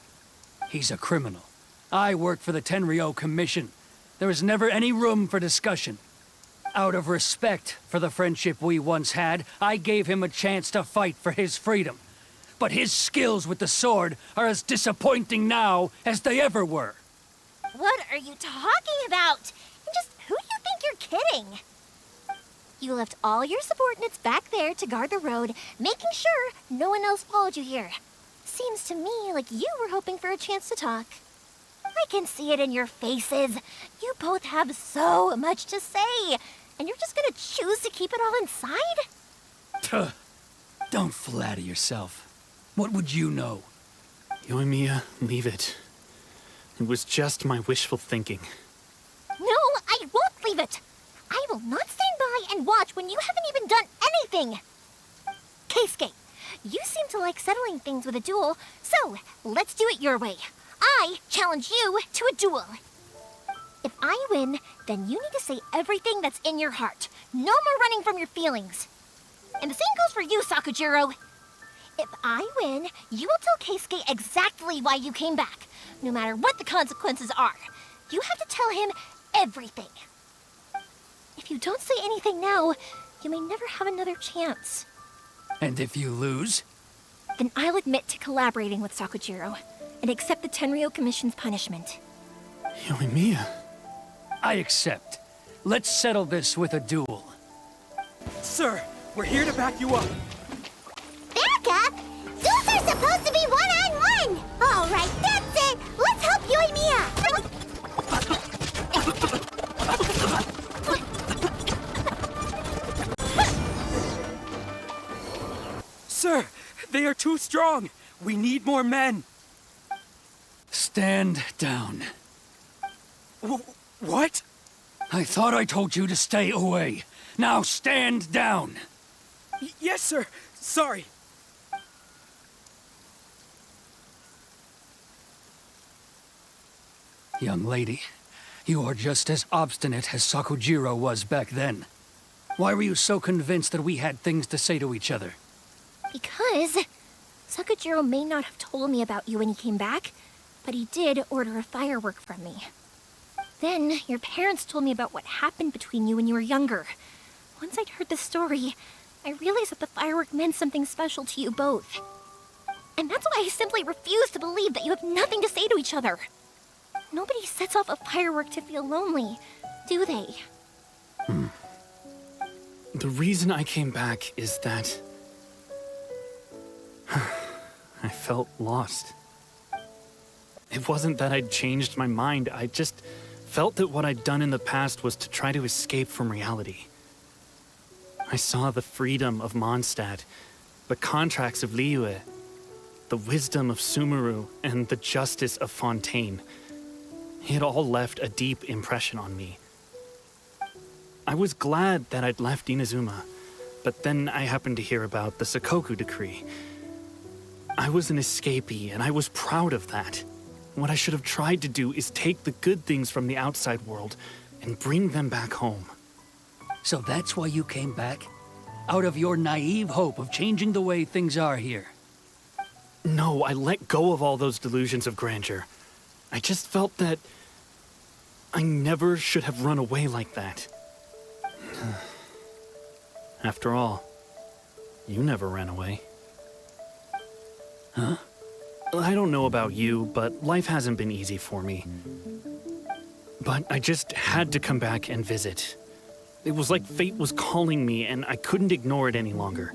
E: He's a criminal. I work for the Tenryo Commission. There is never any room for discussion. Out of respect for the friendship we once had, I gave him a chance to fight for his freedom. But his skills with the sword are as disappointing now as they ever were.
B: What are you talking about? And just who do you think you're kidding? You left all your subordinates back there to guard the road, making sure no one else followed you here. Seems to me like you were hoping for a chance to talk. I can see it in your faces. You both have so much to say, and you're just gonna choose to keep it all inside?
E: Don't flatter yourself. What would you know?
D: Yoimiya, leave it. It was just my wishful thinking.
B: No, I won't leave it. I will not stand by and watch when you haven't even done anything? Keisuke, you seem to like settling things with a duel, so let's do it your way. I challenge you to a duel. If I win, then you need to say everything that's in your heart. No more running from your feelings. And the same goes for you, Sakujiro. If I win, you will tell Keisuke exactly why you came back, no matter what the consequences are. You have to tell him everything. If you don't say anything now, you may never have another chance.
E: And if you lose?
B: Then I'll admit to collaborating with Sakujiro and accept the Tenryou Commission's punishment.
D: Yoimiya.
E: I accept. Let's settle this with a duel.
M: Sir, we're here to back you up.
C: Back up? Duels are supposed to be one-on-one! All right, that's it! Let's help Yoimiya!
M: Sir, they are too strong. We need more men.
E: Stand down.
M: What?
E: I thought I told you to stay away. Now stand down.
M: Yes, sir. Sorry.
E: Young lady, you are just as obstinate as Sakujiro was back then. Why were you so convinced that we had things to say to each other?
B: Because Sakujiro may not have told me about you when he came back, but he did order a firework from me. Then your parents told me about what happened between you when you were younger. Once I'd heard the story, I realized that the firework meant something special to you both. And that's why I simply refuse to believe that you have nothing to say to each other. Nobody sets off a firework to feel lonely, do they?
D: The reason I came back is that I felt lost. It wasn't that I'd changed my mind, I just felt that what I'd done in the past was to try to escape from reality. I saw the freedom of Mondstadt, the contracts of Liyue, the wisdom of Sumeru, and the justice of Fontaine. It all left a deep impression on me. I was glad that I'd left Inazuma, but then I happened to hear about the Sakoku decree. I was an escapee, and I was proud of that. What I should have tried to do is take the good things from the outside world and bring them back home.
E: So that's why you came back? Out of your naive hope of changing the way things are here?
D: No, I let go of all those delusions of grandeur. I just felt that I never should have run away like that. After all, you never ran away.
E: Huh?
D: I don't know about you, but life hasn't been easy for me. But I just had to come back and visit. It was like fate was calling me, and I couldn't ignore it any longer.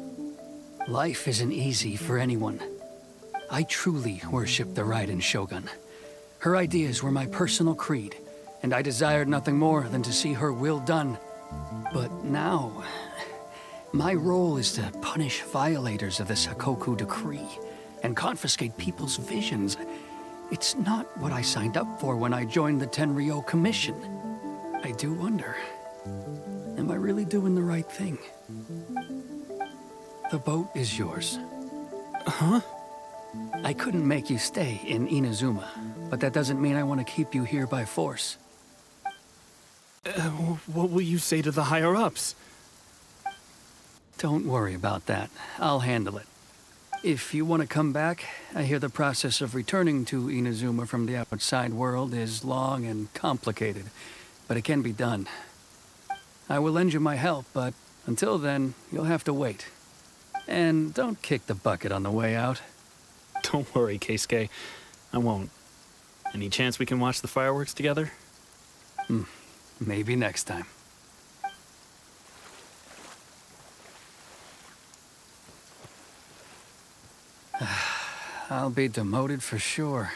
E: Life isn't easy for anyone. I truly worship the Raiden Shogun. Her ideas were my personal creed, and I desired nothing more than to see her will done. But now, my role is to punish violators of the Sakoku decree and confiscate people's visions. It's not what I signed up for when I joined the Tenryou Commission. I do wonder, am I really doing the right thing? The boat is yours.
D: Huh?
E: I couldn't make you stay in Inazuma, but that doesn't mean I want to keep you here by force.
D: What will you say to the higher-ups?
E: Don't worry about that. I'll handle it. If you want to come back, I hear the process of returning to Inazuma from the outside world is long and complicated, but it can be done. I will lend you my help, but until then, you'll have to wait. And don't kick the bucket on the way out.
D: Don't worry, Keisuke. I won't. Any chance we can watch the fireworks together?
E: Maybe next time. I'll be demoted for sure.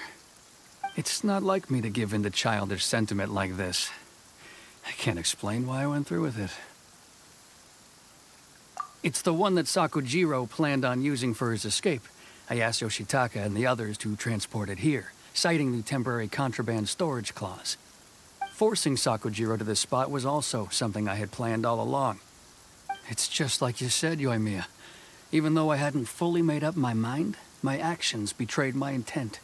E: It's not like me to give in to childish sentiment like this. I can't explain why I went through with it. It's the one that Sakujiro planned on using for his escape. I asked Yoshitaka and the others to transport it here, citing the temporary contraband storage clause. Forcing Sakujiro to this spot was also something I had planned all along. It's just like you said, Yoimiya. Even though I hadn't fully made up my mind, my actions betrayed my intent.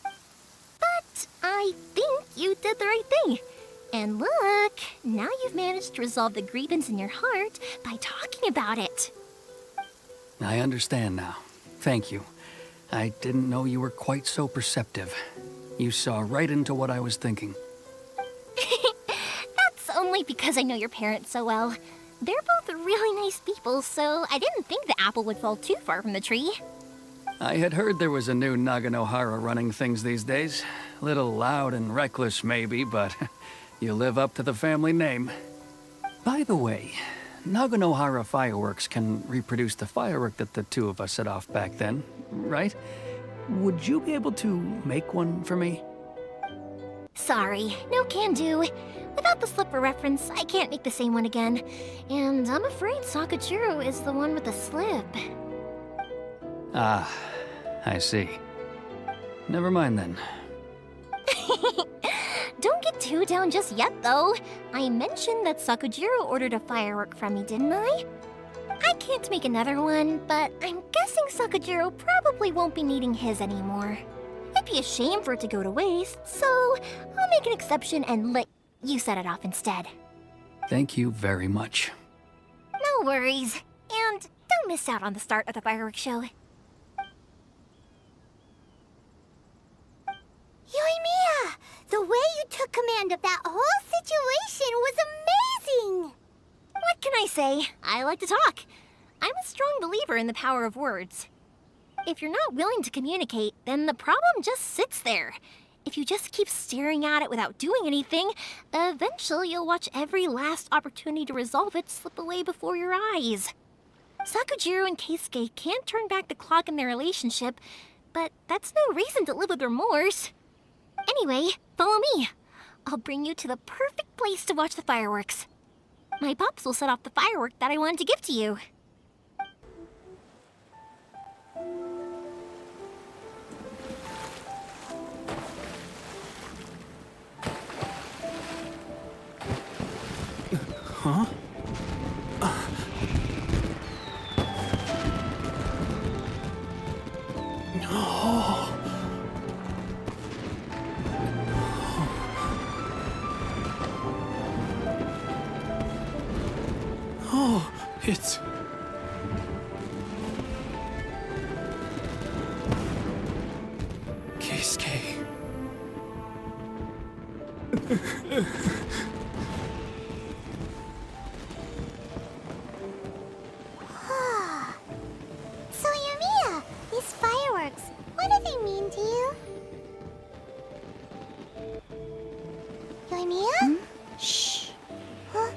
B: But I think you did the right thing. And look, now you've managed to resolve the grievance in your heart by talking about it.
E: I understand now. Thank you. I didn't know you were quite so perceptive. You saw right into what I was thinking.
B: That's only because I know your parents so well. They're both really nice people, so I didn't think the apple would fall too far from the tree.
E: I had heard there was a new Naganohara running things these days. Little loud and reckless, maybe, but you live up to the family name. By the way, Naganohara fireworks can reproduce the firework that the two of us set off back then, right? Would you be able to make one for me?
B: Sorry, no can do. Without the slip for reference, I can't make the same one again. And I'm afraid Sakujiro is the one with the slip.
E: Ah, I see. Never mind then.
B: Don't get too down just yet, though. I mentioned that Sakujiro ordered a firework from me, didn't I? I can't make another one, but I'm guessing Sakujiro probably won't be needing his anymore. It'd be a shame for it to go to waste, so I'll make an exception and let you set it off instead.
E: Thank you very much.
B: No worries. And don't miss out on the start of the fireworks show.
C: Yoimiya! The way you took command of that whole situation was amazing!
B: What can I say? I like to talk. I'm a strong believer in the power of words. If you're not willing to communicate, then the problem just sits there. If you just keep staring at it without doing anything, eventually you'll watch every last opportunity to resolve it slip away before your eyes. Sakujiro and Keisuke can't turn back the clock in their relationship, but that's no reason to live with remorse. Anyway, follow me. I'll bring you to the perfect place to watch the fireworks. My pops will set off the firework that I wanted to give to you.
D: Huh? Oh, it's... Keisuke.
C: So, Yoimiya, these fireworks, what do they mean to you? Yoimiya?
J: Shh.
C: Huh?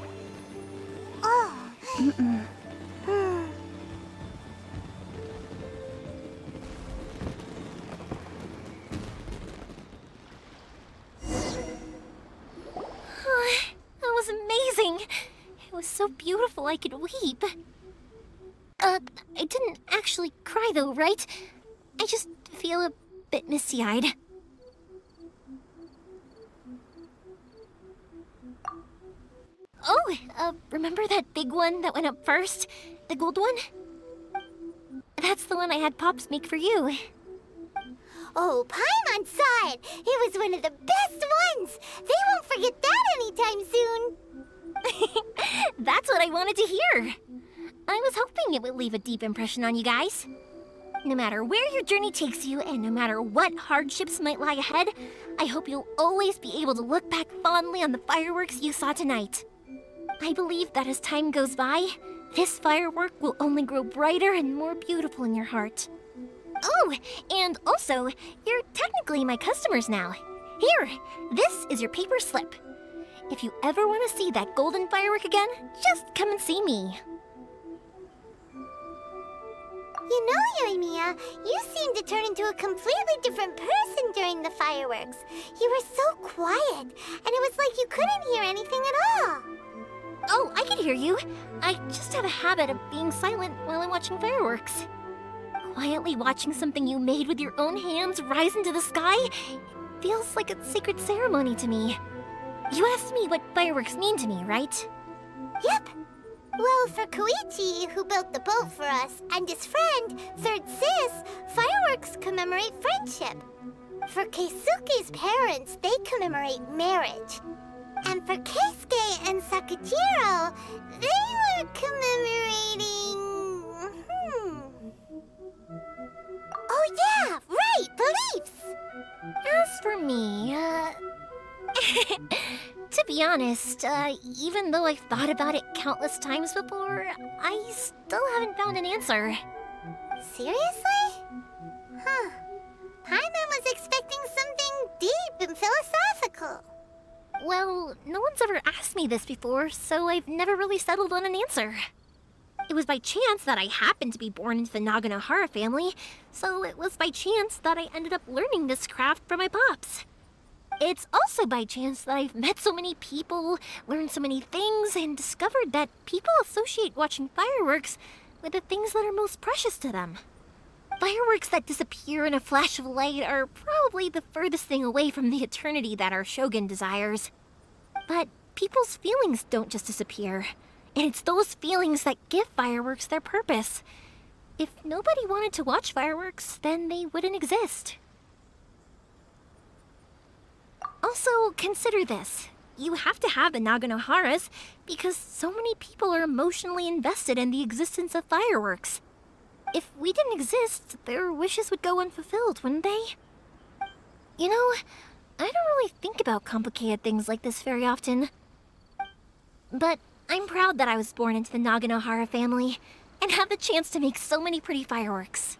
C: Oh.
B: That was amazing. It was so beautiful I could weep. I didn't actually cry though, right? I just feel a bit misty-eyed. Oh, remember that big one that went up first? The gold one? That's the one I had Pops make for you.
C: Oh, Paimon saw it! It was one of the best ones! They won't forget that anytime soon!
B: That's what I wanted to hear. I was hoping it would leave a deep impression on you guys. No matter where your journey takes you, and no matter what hardships might lie ahead, I hope you'll always be able to look back fondly on the fireworks you saw tonight. I believe that as time goes by, this firework will only grow brighter and more beautiful in your heart. Oh, and also, you're technically my customers now. Here, this is your paper slip. If you ever want to see that golden firework again, just come and see me.
C: You know, Yoimiya, you seemed to turn into a completely different person during the fireworks. You were so quiet, and it was like you couldn't hear anything at all.
B: Oh, I can hear you. I just have a habit of being silent while I'm watching fireworks. Quietly watching something you made with your own hands rise into the sky feels like a sacred ceremony to me. You asked me what fireworks mean to me, right?
C: Yep. Well, for Koichi, who built the boat for us, and his friend, Third Sis, fireworks commemorate friendship. For Keisuke's parents, they commemorate marriage. And for Keisuke and Sakajiro, they were commemorating... Oh yeah, right, the leaves!
B: As for me, to be honest, even though I've thought about it countless times before, I still haven't found an answer.
C: Seriously? Huh. Paimon was expecting something deep and philosophical.
B: Well, no one's ever asked me this before, so I've never really settled on an answer. It was by chance that I happened to be born into the Naganohara family, so it was by chance that I ended up learning this craft from my pops. It's also by chance that I've met so many people, learned so many things, and discovered that people associate watching fireworks with the things that are most precious to them. Fireworks that disappear in a flash of light are probably the furthest thing away from the eternity that our shogun desires. But people's feelings don't just disappear, and it's those feelings that give fireworks their purpose. If nobody wanted to watch fireworks, then they wouldn't exist. Also, consider this. You have to have the Naganoharas because so many people are emotionally invested in the existence of fireworks. If we didn't exist, their wishes would go unfulfilled, wouldn't they? You know, I don't really think about complicated things like this very often. But I'm proud that I was born into the Naganohara family and have the chance to make so many pretty fireworks.